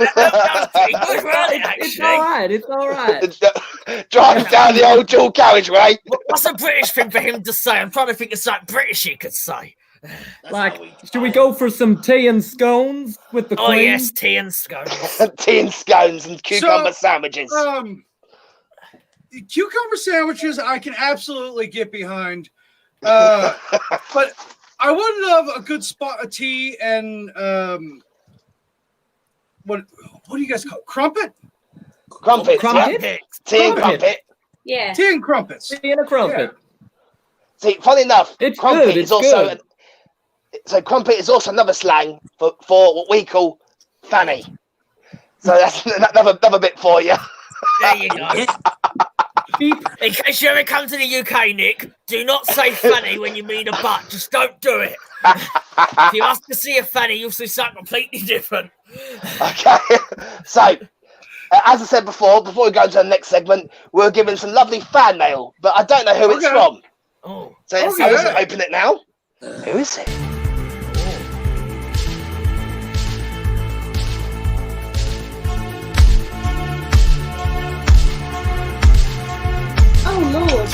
was pretty good, wasn't it, It's actually? all right. It's all right. Drive down the old dual carriageway. What's a British thing for him to say? I'm trying to think of something British he could say. That's Like, how we should we try. go for some tea and scones with the Oh, queen? yes, tea and scones. Tea and scones and cucumber sandwiches. Cucumber sandwiches I can absolutely get behind. But I would love a good spot of tea and what do you guys call it? Crumpet? Crumpets, Crumpet? yeah. Tea and Crumpet. crumpet. Yeah. Tea and crumpets. Tea and a crumpet. See, funny enough, It's crumpet good, is it's also good. so crumpet is also another slang for what we call fanny. So that's another bit for you. There you go. Yeah. Beep. In case you ever come to the UK, Nick, do not say fanny when you mean a butt. Just don't do it. If you ask to see a fanny, you'll see something completely different. Okay, so as I said before we go to the next segment, we're given some lovely fan mail, but I don't know who it's from. Oh, So let's open it now. Who is it? Oh Lord.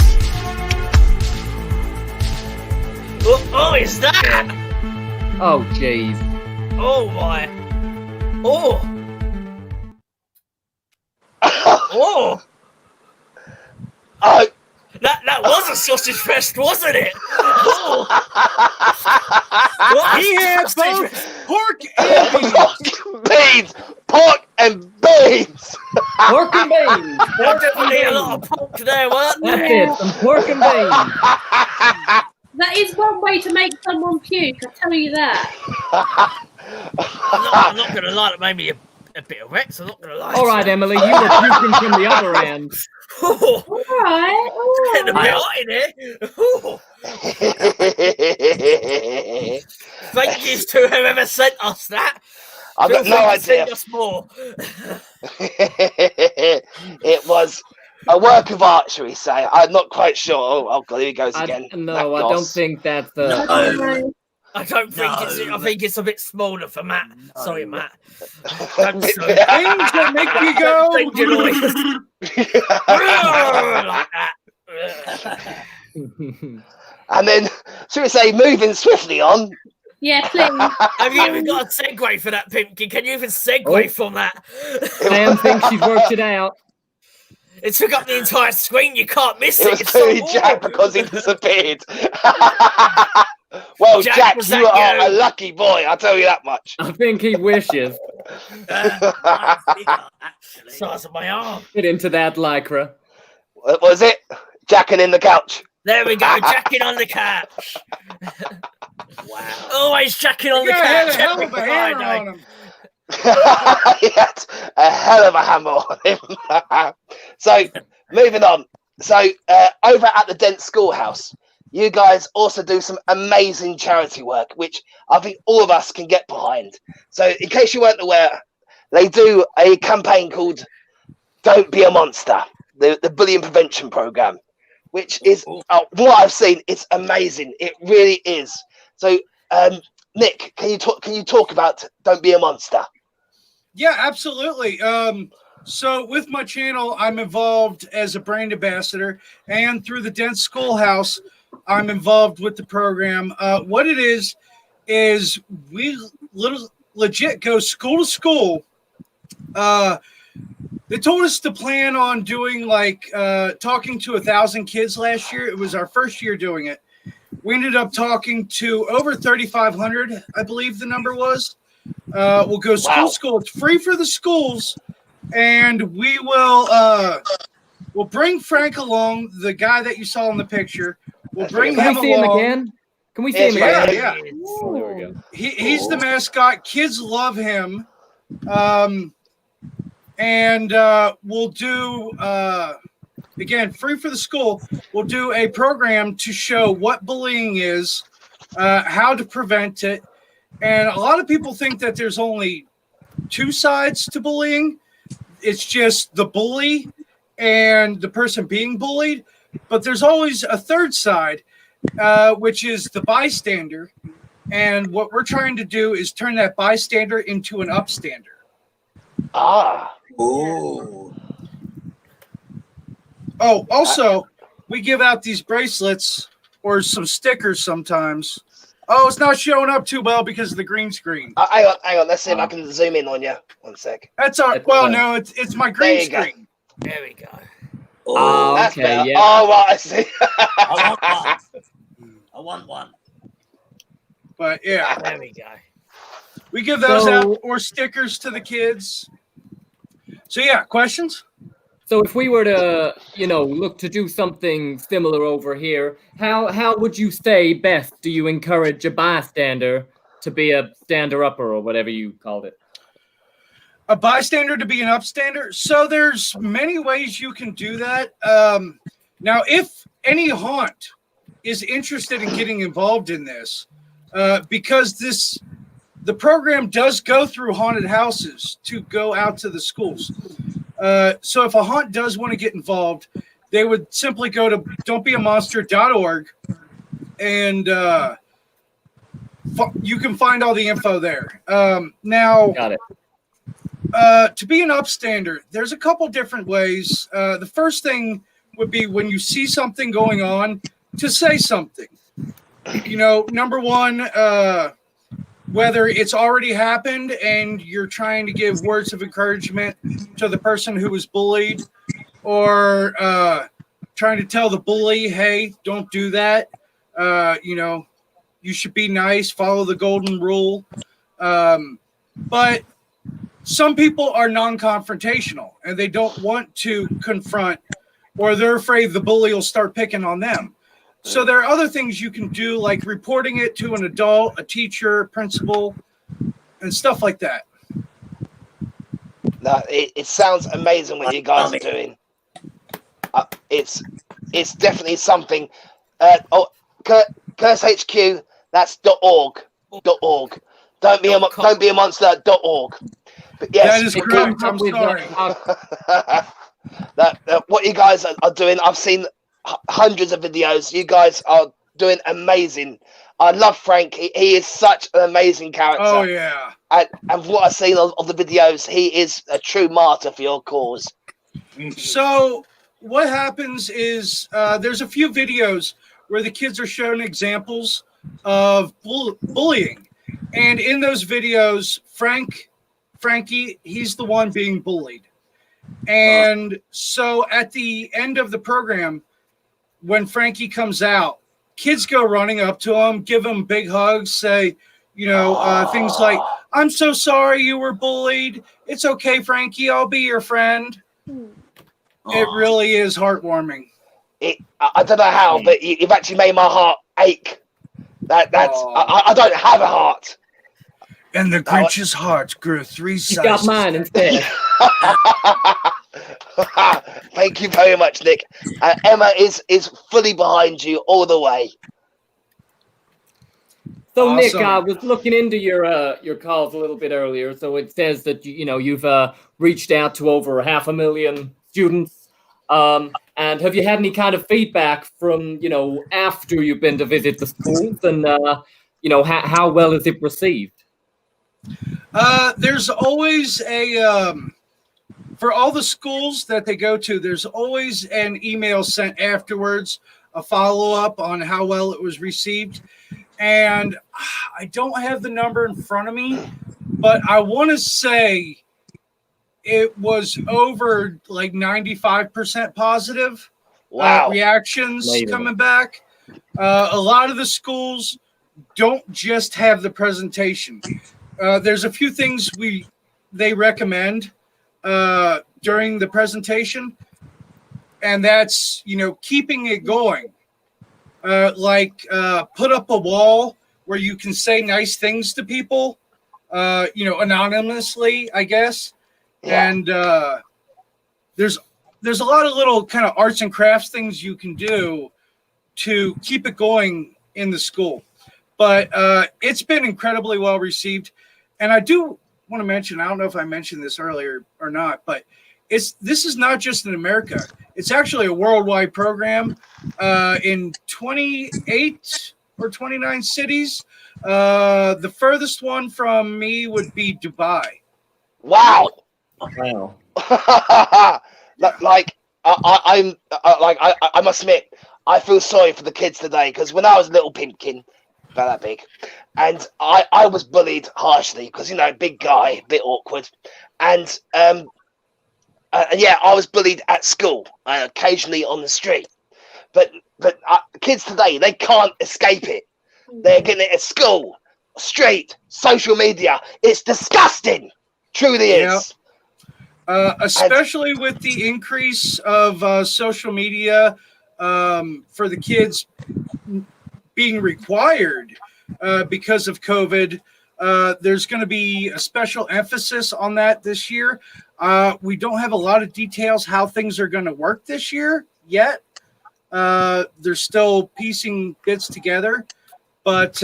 oh, is that? Oh, jeez. Oh my. Oh. Oh. Oh, That was a sausage fest, wasn't it? Oh. What? He had Sausage both fest. pork and beans. pork and beans. Pork and beans. There Pork and definitely a beans. lot of pork there, weren't That's there? it. Some pork and beans. That is one way to make someone puke, I tell you that. I'm not going to lie, it made me a bit of Rex. I'm not going to lie. All right, Emily, you were puking from the other end. Oh, Alright, getting a bit hot in here. Oh. Thank you to whoever sent us that. I've got Feel no free to send idea. us more. It was a work of art, shall we say? I'm not quite sure. Oh God, here he goes again. No, I don't think that's the. No. I don't think it's. I No. think it's a bit smaller for Matt. No. Sorry, Matt. Don't say Things that make you go. Thank you, Lloyd. Like that. And then, shall we say, moving swiftly on. yeah, please. Have you even got a segue for that, Pimpkin? Can you even segue from that? Sam thinks she's worked it out. It took up the entire screen. You can't miss It it. was It's so clearly Jack warm. because he disappeared. Well, Jack, was you that are you? a lucky boy. I'll tell you that much. I think he wishes. Mine's bigger, actually. Size of my arm. Get into that lycra. What was it? Jacking in the couch. There we go. Jacking on the couch. Wow. Always jacking on the Yeah, had a couch. hell every of a hammer Friday. on him. He had a hell of a hammer on him. So, moving on. So, over at the Dent Schoolhouse, you guys also do some amazing charity work, which I think all of us can get behind. So, in case you weren't aware, they do a campaign called Don't Be a Monster, the bullying prevention program, which is, what I've seen, it's amazing. It really is. So, Nick, can you talk about Don't Be a Monster? Yeah, absolutely. So with my channel, I'm involved as a brand ambassador, and through the Dent Schoolhouse, I'm involved with the program. What it is we legit go school to school. They told us to plan on doing talking to 1,000 kids last year. It was our first year doing it. We ended up talking to over 3,500, I believe the number was. We'll go school to school. It's free for the schools, and we will we'll bring Frank along, the guy that you saw in the picture. We'll bring Can him we see him along. again? Can we see him Yeah, again? yeah. Oh, there we go. He's the mascot. Kids love him. And we'll do again, free for the school. We'll do a program to show what bullying is, how to prevent it. And a lot of people think that there's only two sides to bullying. It's just the bully and the person being bullied. But there's always a third side, which is the bystander. And what we're trying to do is turn that bystander into an upstander. Ah. Ooh. Oh, also, we give out these bracelets or some stickers sometimes. Oh, it's not showing up too well because of the green screen. Hang on. Let's see if I can zoom in on you. 1 sec. That's all right. Well, no, it's my green There you go. screen. There we go. Oh, That's okay, better. yeah. Oh, right, I see. I want one. But yeah, There we go. we give those So- out or stickers to the kids. So yeah, questions? So if we were to, look to do something similar over here, how would you say best do you encourage a bystander to be a stander-upper or whatever you called it? A bystander to be an upstander. So there's many ways you can do that. Now, if any haunt is interested in getting involved in this, because the program does go through haunted houses to go out to the schools. So if a haunt does want to get involved, they would simply go to don'tbeamonster.org and you can find all the info there. Now, Got it. To be an upstander, there's a couple different ways. The first thing would be when you see something going on, to say something. You know, number one, whether it's already happened and you're trying to give words of encouragement to the person who was bullied, or trying to tell the bully, hey, don't do that. You know, you should be nice, follow the golden rule. But some people are non-confrontational and they don't want to confront, or they're afraid the bully will start picking on them. So there are other things you can do, like reporting it to an adult, a teacher, principal, and stuff like that. No, it sounds amazing what you guys are doing. It's definitely something. cUrSeD, that's .org. Don't be a monster.org. But yes, that is correct. I'm sorry. What you guys are doing, I've seen hundreds of videos. You guys are doing amazing. I love Frank. He is such an amazing character. Oh yeah. And what I've seen of the videos, he is a true martyr for your cause. So what happens is there's a few videos where the kids are shown examples of bullying, and in those videos, Frankie, he's the one being bullied. And so at the end of the program, when Frankie comes out, kids go running up to him, give him big hugs, say, you know, things like, I'm so sorry you were bullied. It's okay, Frankie. I'll be your friend. It really is heartwarming. I don't know how, but you've actually made my heart ache. I don't have a heart. And the Grinch's heart grew 3 sizes. You got mine instead. Thank you very much, Nick. Emma is fully behind you all the way. So Awesome. Nick, I was looking into your calls a little bit earlier. So it says that you've reached out to over 500,000 students. And have you had any kind of feedback from after you've been to visit the schools, and how well is it received? There's always for all the schools that they go to, there's always an email sent afterwards, a follow-up on how well it was received. And I don't have the number in front of me, but I want to say it was over like 95% positive. Wow. Reactions coming back. A lot of the schools don't just have the presentation. There's a few things they recommend during the presentation, and that's keeping it going. Put up a wall where you can say nice things to people, anonymously, I guess. Yeah. And there's a lot of little kind of arts and crafts things you can do to keep it going in the school. But it's been incredibly well received. And I do want to mention, I don't know if I mentioned this earlier or not, but this is not just in America. It's actually a worldwide program in 28 or 29 cities. The furthest one from me would be Dubai. Wow. Wow. I must admit, I feel sorry for the kids today, because when I was a little pimpkin, about that big, and I was bullied harshly because big guy, a bit awkward, and I was bullied at school, occasionally on the street, but kids today, they can't escape it. They're getting it at school, street, social media. It's disgusting. Truly is. Especially with the increase of social media for the kids being required because of COVID. There's going to be a special emphasis on that this year. We don't have a lot of details how things are going to work this year yet. They're still piecing bits together, but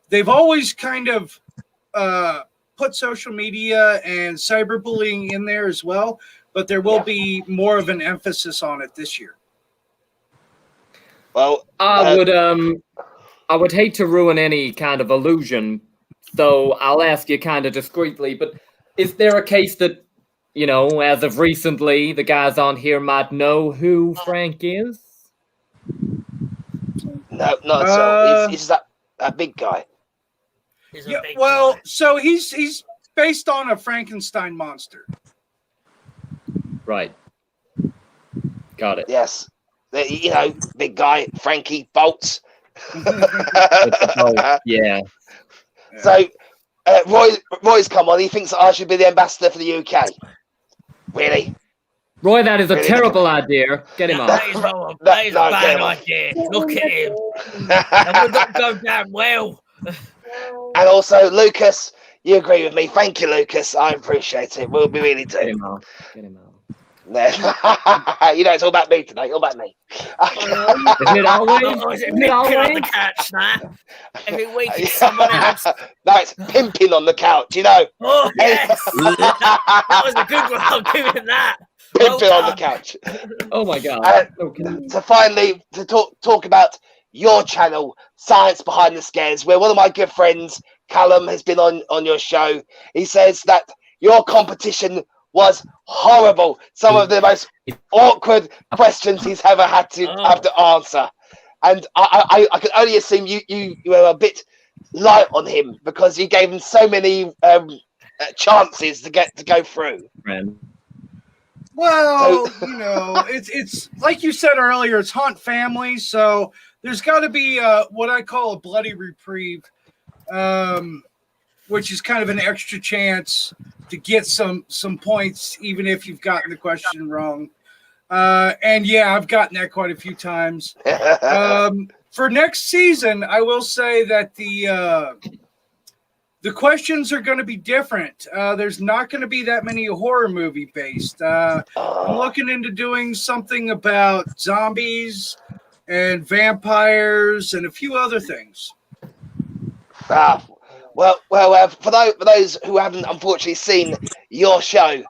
they've always kind of put social media and cyberbullying in there as well, but there will be more of an emphasis on it this year. Well, I would hate to ruin any kind of illusion, so I'll ask you kind of discreetly, but is there a case that, you know, as of recently, the guys on here might know who Frank is? No, not at all. He's that big guy. Yeah, well, so he's based on a Frankenstein monster. Right. Got it. Yes. You know, big guy, Frankie Bolts. Yeah. So, Roy's come on. He thinks that I should be the ambassador for the UK. Really? Roy, that is a Really? terrible idea. Get him off. That is a bad idea. Look at him. That would not go down well. And also, Lucas, you agree with me. Thank you, Lucas. I appreciate it. We really Get do. him off. Get him off. You know, it's all about me today. All about me. Is it always? Oh, is it Is it picking on the always? couch, that? Every week it's someone else. No, it's pimping on the couch, you know. Oh, yes. That was a good one. I'll give him that. Well Pimping on the done. couch. Oh my God. Okay. So finally, to talk about your channel, Science Behind the Scares, where one of my good friends, Callum, has been on your show. He says that your competition was horrible. Some of the most awkward questions he's ever had to have to answer. And I can only assume you were a bit light on him because you gave him so many chances to go through. Friend. Well, you know, it's like you said earlier, it's Haunt Family, so there's got to be what I call a bloody reprieve, which is kind of an extra chance to get some points, even if you've gotten the question wrong. And yeah, I've gotten that quite a few times. For next season, I will say that the questions are going to be different. There's not going to be that many horror movie based. I'm looking into doing something about zombies and vampires and a few other things. Well, for those who haven't unfortunately seen your show,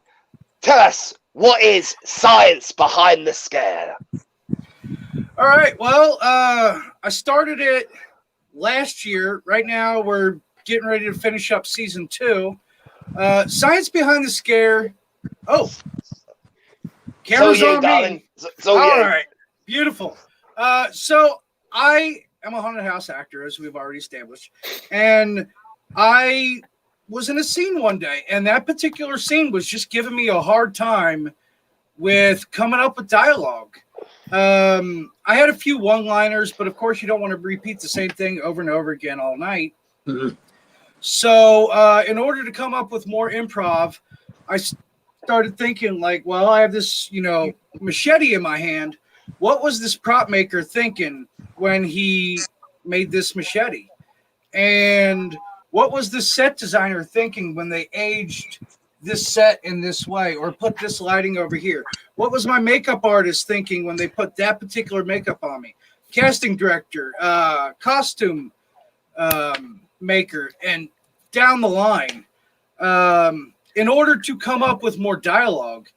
tell us, what is Science Behind the Scare? All right. Well, I started it last year. Right now, we're getting ready to finish up season 2. Science Behind the Scare. Oh, camera's So you, on darling. me. So All you. right. Beautiful. So I am a haunted house actor, as we've already established, and I was in a scene one day, and that particular scene was just giving me a hard time with coming up with dialogue. I had a few one-liners, but of course you don't want to repeat the same thing over and over again all night. Mm-hmm. So in order to come up with more improv, I started thinking like, well, I have this, machete in my hand. What was this prop maker thinking when he made this machete? And what was the set designer thinking when they aged this set in this way or put this lighting over here? What was my makeup artist thinking when they put that particular makeup on me? Casting director, costume maker, and down the line, in order to come up with more dialogue.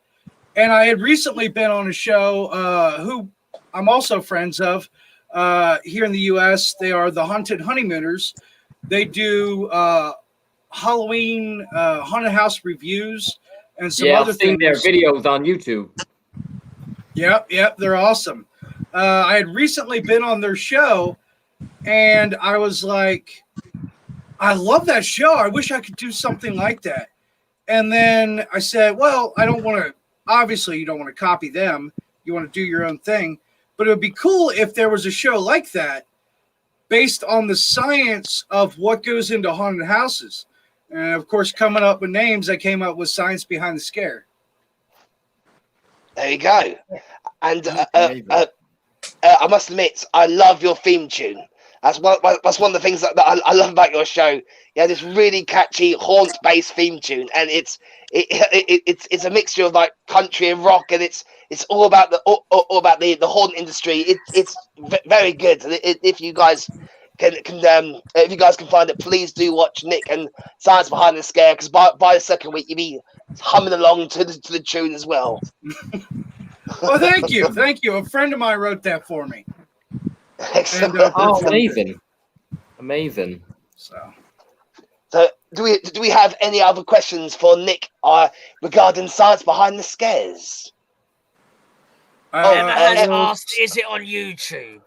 And I had recently been on a show who I'm also friends of here in the U.S. They are the Haunted Honeymooners. They do Halloween haunted house reviews and some other I've seen things. their videos on YouTube. Yep, they're awesome. I had recently been on their show, and I was like, I love that show. I wish I could do something like that. And then I said, well, I don't want to, obviously you don't want to copy them. You want to do your own thing. But it would be cool if there was a show like that based on the science of what goes into haunted houses. And of course, coming up with names, I came up with Science Behind the Scare. There you go. And I must admit, I love your theme tune. That's one of the things that I love about your show. Yeah, this really catchy haunt-based theme tune, and it's a mixture of like country and rock, and it's all about the haunt industry. It's very good. And if you guys if you guys can find it, please do watch Nick and Science Behind the Scare, because by the second week you'll be humming along to the tune as well. Well, thank you. A friend of mine wrote that for me. Excellent. And, Oh, amazing. So do we have any other questions for Nick regarding Science Behind the Scares? Emma has asked, is it on YouTube?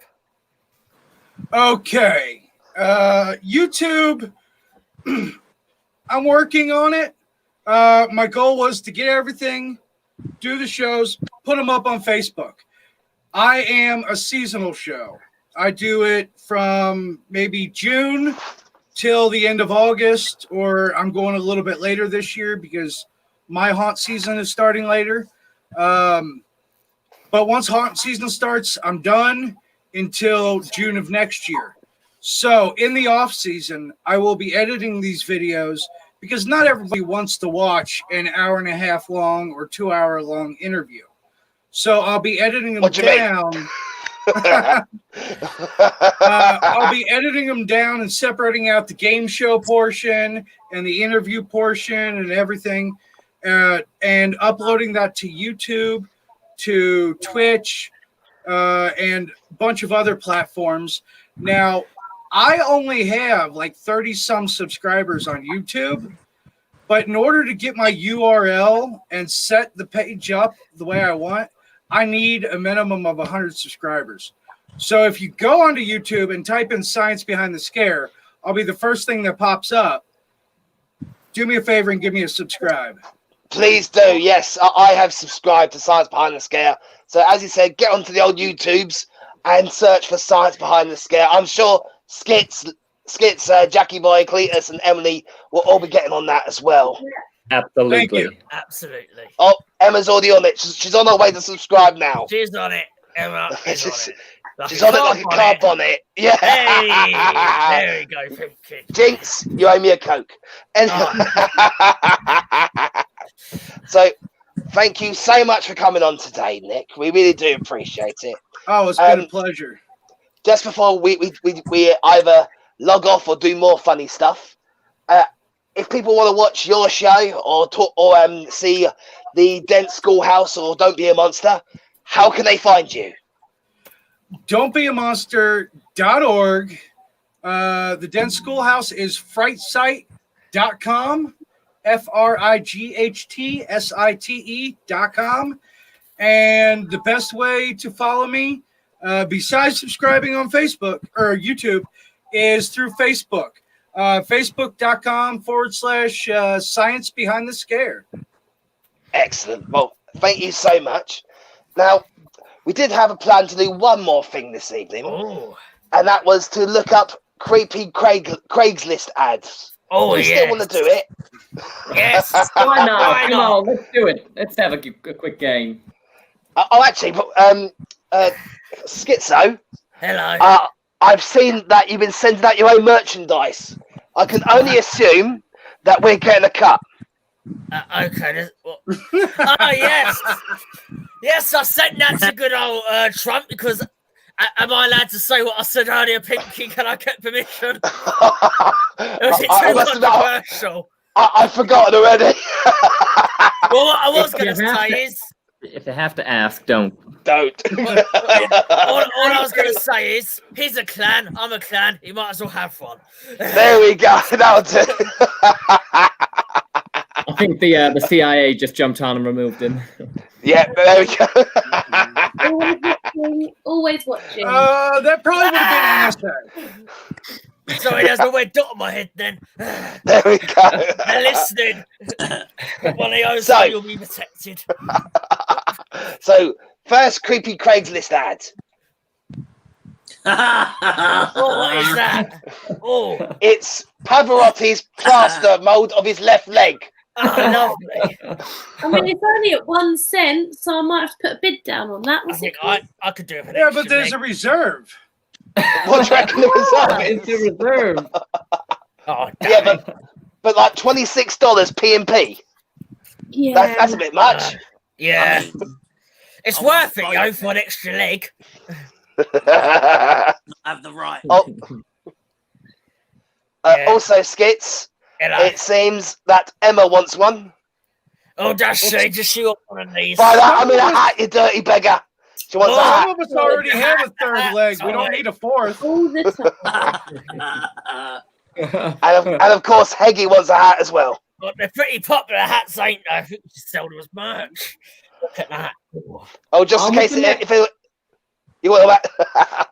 Okay. YouTube, I'm working on it. My goal was to get everything, do the shows, put them up on Facebook. I am a seasonal show. I do it from maybe June till the end of August, or I'm going a little bit later this year because my haunt season is starting later. But once haunt season starts, I'm done until June of next year. So in the off season, I will be editing these videos because not everybody wants to watch an hour-and-a-half long or 2 hour long interview. So I'll be editing them down. I'll be editing them down and separating out the game show portion and the interview portion and everything, and uploading that to YouTube, to Twitch, and a bunch of other platforms. Now, I only have like 30 some subscribers on YouTube, but in order to get my URL and set the page up the way I want, I need a minimum of 100 subscribers. So if you go onto YouTube and type in Science Behind the Scare, I'll be the first thing that pops up. Do me a favor and give me a subscribe. Please do. Yes, I have subscribed to Science Behind the Scare. So as you said, get onto the old YouTubes and search for Science Behind the Scare. I'm sure Skits, Jackie Boy, Cletus, and Emily will all be getting on that as well. Absolutely. Thank you. Absolutely. Oh, Emma's already on it. She's on her way to subscribe now. She's on it. Emma is on it. She's on it like a car bonnet. Yeah. Hey, there we go, Pimpkin. Jinx, you owe me a Coke. And so, thank you so much for coming on today, Nick. We really do appreciate it. Oh, it's been a pleasure. Just before we either log off or do more funny stuff, if people want to watch your show or see the Dent Schoolhouse or Don't Be a Monster, how can they find you? Don'tBeAMonster.org. The Dent Schoolhouse is frightsite.com, FRIGHTSITE.com. And the best way to follow me, besides subscribing on Facebook or YouTube, is through Facebook. Facebook.com/Science Behind the Scare. Excellent. Well, thank you so much. Now, we did have a plan to do one more thing this evening, and that was to look up creepy Craigslist ads. Oh, you still want to do it? Yes. Why not? Come on, let's do it. Let's have a quick game. Actually, Schizo. Hello. I've seen that you've been sending out your own merchandise. I can only assume that we're getting a cut. Okay. Oh, yes. Yes, I sent that to good old Trump because am I allowed to say what I said earlier, Pinky? Can I get permission? Was it too controversial? I've forgotten already. Well, what I was going to say is... If they have to ask, don't. Don't. all I was going to say is, he's a clan, I'm a clan, you might as well have one. There we go. That'll do. I think the CIA just jumped on and removed him. Yeah, there we go. Always watching. That probably would have been an asset. Sorry, there's no weird dot on my head then. There we go. They're listening. One of those, So- you'll be protected. So, first creepy Craigslist ad. Oh, what is that? Oh, It's Pavarotti's plaster mold of his left leg. lovely. I mean, it's only at 1 cent, so I might have to put a bid down on that. I think I could do it for an Yeah, extra but there's a leg. reserve. What do you reckon the reserve It's the is? reserve. Oh, Yeah, damn. but like $26 P&P. Yeah. That's a bit much. Yeah. I mean, It's I worth it, won't yo, buy for an extra leg. I have the right. Oh. Yeah. Also, Skits, Hello. it seems that Emma wants one. Oh, does she? Does she want one of these? By that, I mean a hat, you dirty beggar. She wants a Oh. hat. Some of us already have a third leg. We don't need a fourth. All the time. And of course, Heggy wants a hat as well. But they're pretty popular hats, ain't they? I think we should sell them as merch. Look at that. Oh, just in On case with the you want that.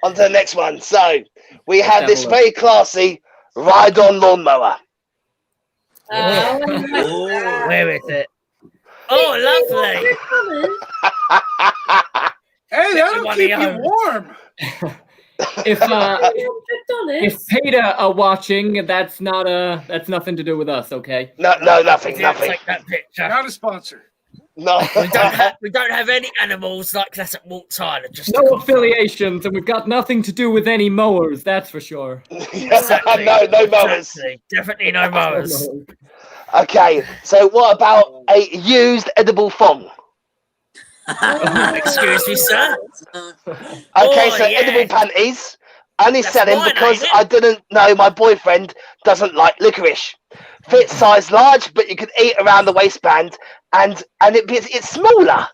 On to the next one. So, we have have this a look. very classy ride-on lawnmower. Oh, Where is it? Oh, lovely. Hey, that'll One keep of you yours. warm. If $100. PETA are watching, that's nothing to do with us, okay? No, nothing, We didn't nothing. take that picture. Not a sponsor. No. We don't have any animals like that at Walt Tyler. Just to No confirm. affiliations, and we've got nothing to do with any mowers, that's for sure. Exactly. no mowers. Exactly. Definitely no mowers. Okay, so what about a used edible thong? Excuse me, sir. Okay, Oh, so yeah. edible panties. Only That's selling mine, because ain't it? I didn't know my boyfriend doesn't like licorice. Fit size large, but you can eat around the waistband, and it's smaller.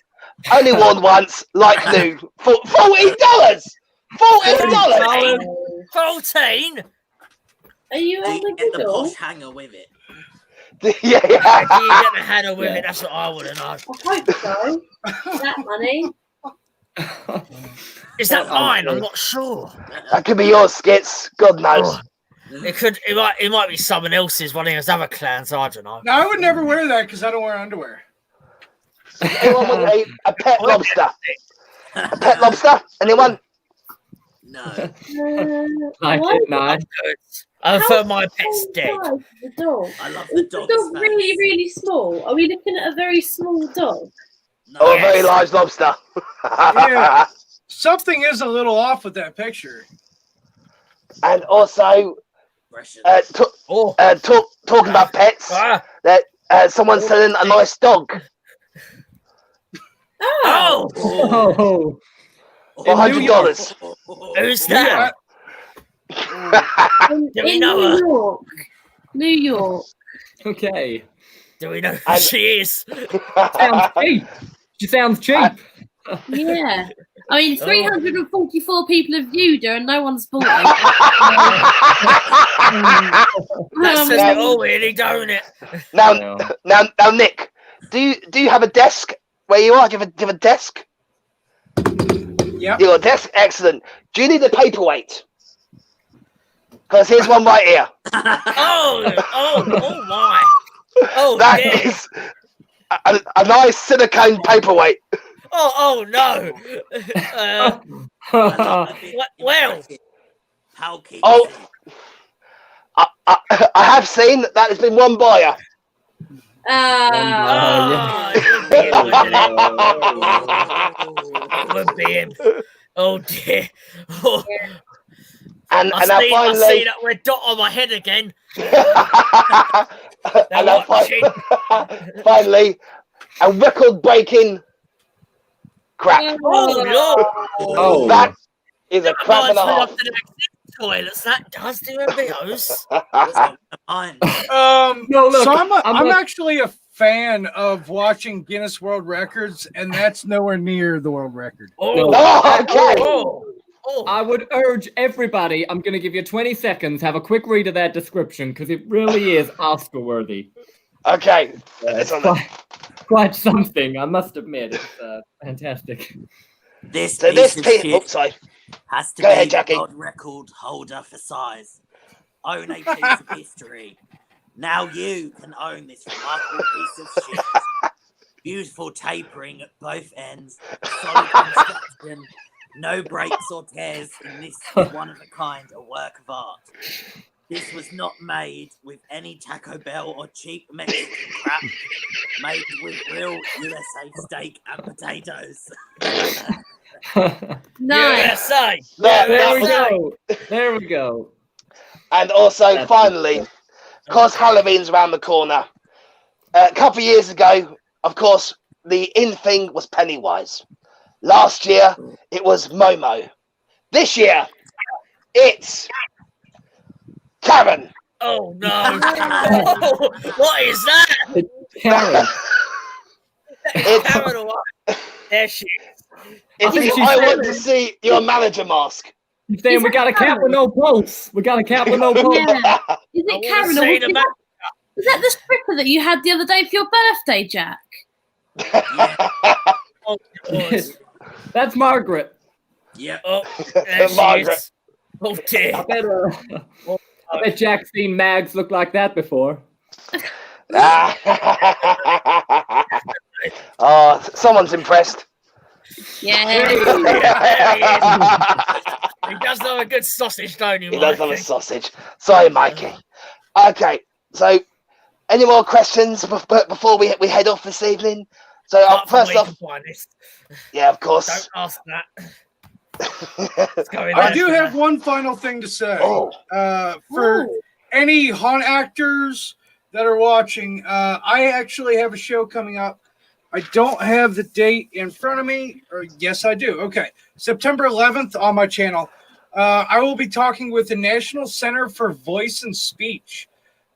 Only worn once, like new. For $14. $14. 14? Are you do on you the get the Google? posh hanger with it? Yeah. How do you get the handle with it? That's what I want to know. I hope so. That money. Is that Oh, mine? I'm good. not sure. That could be yours, Skits. God knows. Oh, it might be someone else's, one of his other clans. I don't know. No, I would never wear that because I don't wear underwear. Anyone want a pet lobster? A pet lobster? Anyone? No. Like why it, nice. I How prefer my pet's the dead. size of the dog? I love Is the the dog's dog face. really, really small? Are we looking at a very small dog? No. Oh, a very large lobster. Yeah. Something is a little off with that picture. And also, Precious. Oh, talking about pets, ah. that someone's selling a nice dog Oh, Oh, Oh, for $100. who's that? in Do we know New her? York. New York. okay. Do we know who And- she is? Sounds cheap. She sounds cheap. Yeah. I mean, 344 people have viewed her and no one's bought her. That says it all, really, don't it? now, Nick, do you have a desk where you are? Do you have a desk? Yep. You got a desk? Excellent. Do you need a paperweight? Because here's one right here. Oh my. Oh, That yeah. is a nice silicone paperweight. Oh no. Well. How keen Oh. is it? I have seen that has been one buyer. Oh, it would be him. Oh dear. Oh, And I now see finally, that red dot on my head again. and now watching. finally, a record-breaking crap. Oh Lord. Oh. That is a crap and a Reminds me half. of the toilets. That does. Do you remember those? That's not mine. No, look, So I'm look- actually a fan of watching Guinness World Records, and that's nowhere near the world record. Oh, Oh, okay. oh. I would urge everybody, I'm going to give you 20 seconds, have a quick read of that description, because it really is Oscar-worthy. Okay. It's on there. Quite something, I must admit. It's fantastic. This So piece this of team, shit sorry. has to Go be ahead, the Jackie. world record holder for size. Own a piece of history. Now you can own this remarkable piece of shit. Beautiful tapering at both ends, solid construction, no breaks or tears in this one of a kind, a work of art. This was not made with any Taco Bell or cheap Mexican crap, made with real USA steak and potatoes. Nice. USA. There we was- go. There we go. And also, That's finally, because Halloween's around the corner, a couple of years ago, of course, the in thing was Pennywise. Last year, it was Momo. This year, it's Karen. Oh no! What is that? Karen. It's, Karen or what? There she is. it's think the she's I Karen. want to see your manager mask. He's saying we got a cat with no pulse. We got a cat with no pulse. Yeah. Is I it wanna Karen? Or see was, the is, that, was that the stripper that you had the other day for your birthday, Jack? Oh, it was. That's Margaret. Yep. Oh, there she Margaret. is. Oh dear. I bet Jack's seen Mags look like that before. Oh, someone's impressed. Yeah. There he is. He does love a good sausage, don't he, He does love a Mikey? sausage. Sorry, Mikey. Okay, so any more questions before we head off this evening? So Apart from first me, off, to be honest. yeah, of course. Don't ask that. Let's go in I there do for have that. one final thing to say. Oh. For Oh. any haunt actors that are watching, I actually have a show coming up. I don't have the date in front of me. Or yes, I do. Okay. September 11th on my channel. I will be talking with the National Center for Voice and Speech.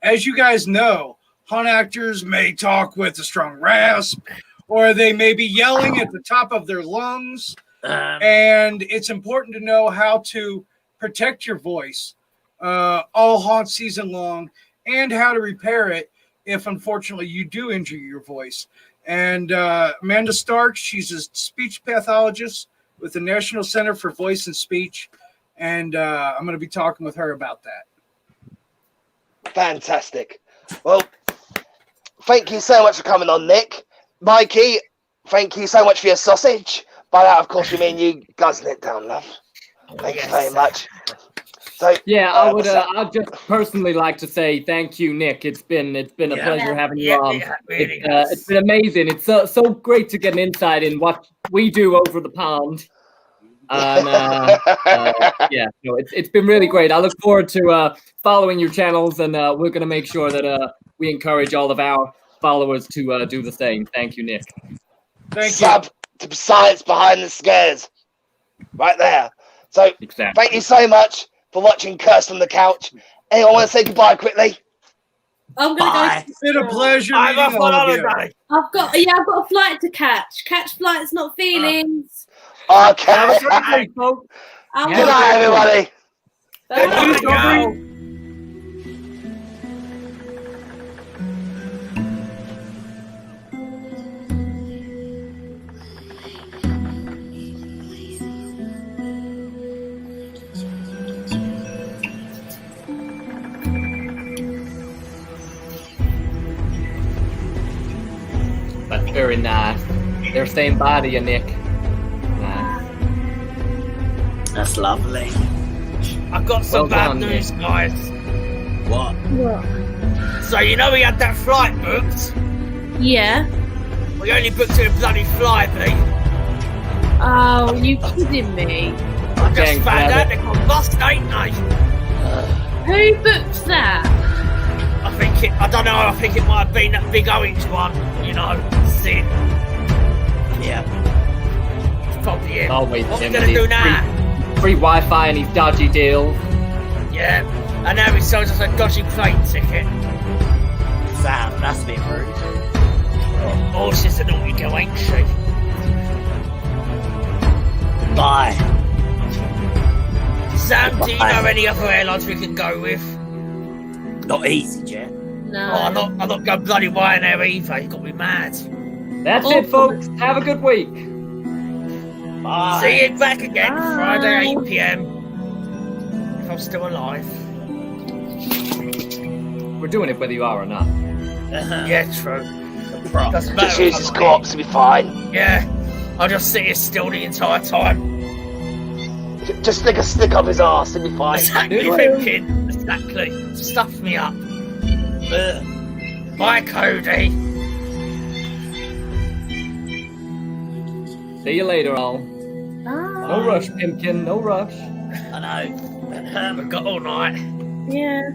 As you guys know, haunt actors may talk with a strong rasp, or they may be yelling at the top of their lungs. And it's important to know how to protect your voice all haunt season long, and how to repair it if unfortunately you do injure your voice. And Amanda Stark, she's a speech pathologist with the National Center for Voice and Speech, and I'm going to be talking with her about that. Fantastic. Well, thank you so much for coming on, Nick. Mikey, thank you so much for your sausage. By that, of course, we mean you guzzling it down, love. Thank you very much. So, Yeah, I would. what's that? I'd just personally like to say thank you, Nick. It's been a Yeah. pleasure having you Yeah, on. it really It's has. been amazing. It's so great to get an insight in what we do over the pond. And yeah, no, it's been really great. I look forward to following your channels, and we're going to make sure that we encourage all of our followers to do the same. Thank you, Nick. Thank you. Sub to science behind the scares. Right there. So, Exactly. thank you so much for watching Cursed on the Couch. Anyone want to say goodbye quickly? I'm gonna Bye. go. It's been a pleasure I'm meeting off all on of you. holiday. I've got a flight to catch. Catch flights, not feelings. Okay. Have a great day, folks. I'm Good night, everybody. Thank you, Bye. Aubrey. That's very nice. They're saying bye to you, Nick. Nice. That's lovely. I've got some Well bad done, news, guys. What? So you know we had that flight booked. Yeah. We only booked it a bloody Flyby. Oh, you kidding me? I just Gang, found grab out it. they got bust, ain't they? Who booked that? I don't know. I think it might have been that big orange one. You know, Sid. Yeah. It's probably him. Always What we him gonna with do his now? Free Wi-Fi and his dodgy deals. Yeah. And now he sells us a dodgy plane ticket. Sam, that's a bit rude. Oh, she's a naughty girl, ain't she? Bye. Sam, do you know any other airlines we can go with? Not easy, Jet. No. Oh, I'm not going bloody Ryanair either. You got me mad. That's Oh. it, folks. Have a good week. Bye. See you back again Bye. Friday 8 p.m. If I'm still alive. We're doing it whether you are or not. Yeah, true. Doesn't Just matter use if his I'm corpse to be fine. Yeah, I'll just sit here still the entire time. Just stick a stick up his arse and be fine. Exactly, Pipkin. Exactly. Stuff me up. Bye, Cody. See you later, all. No rush, Pimpkin. No rush. I know. We've got all night. Yeah.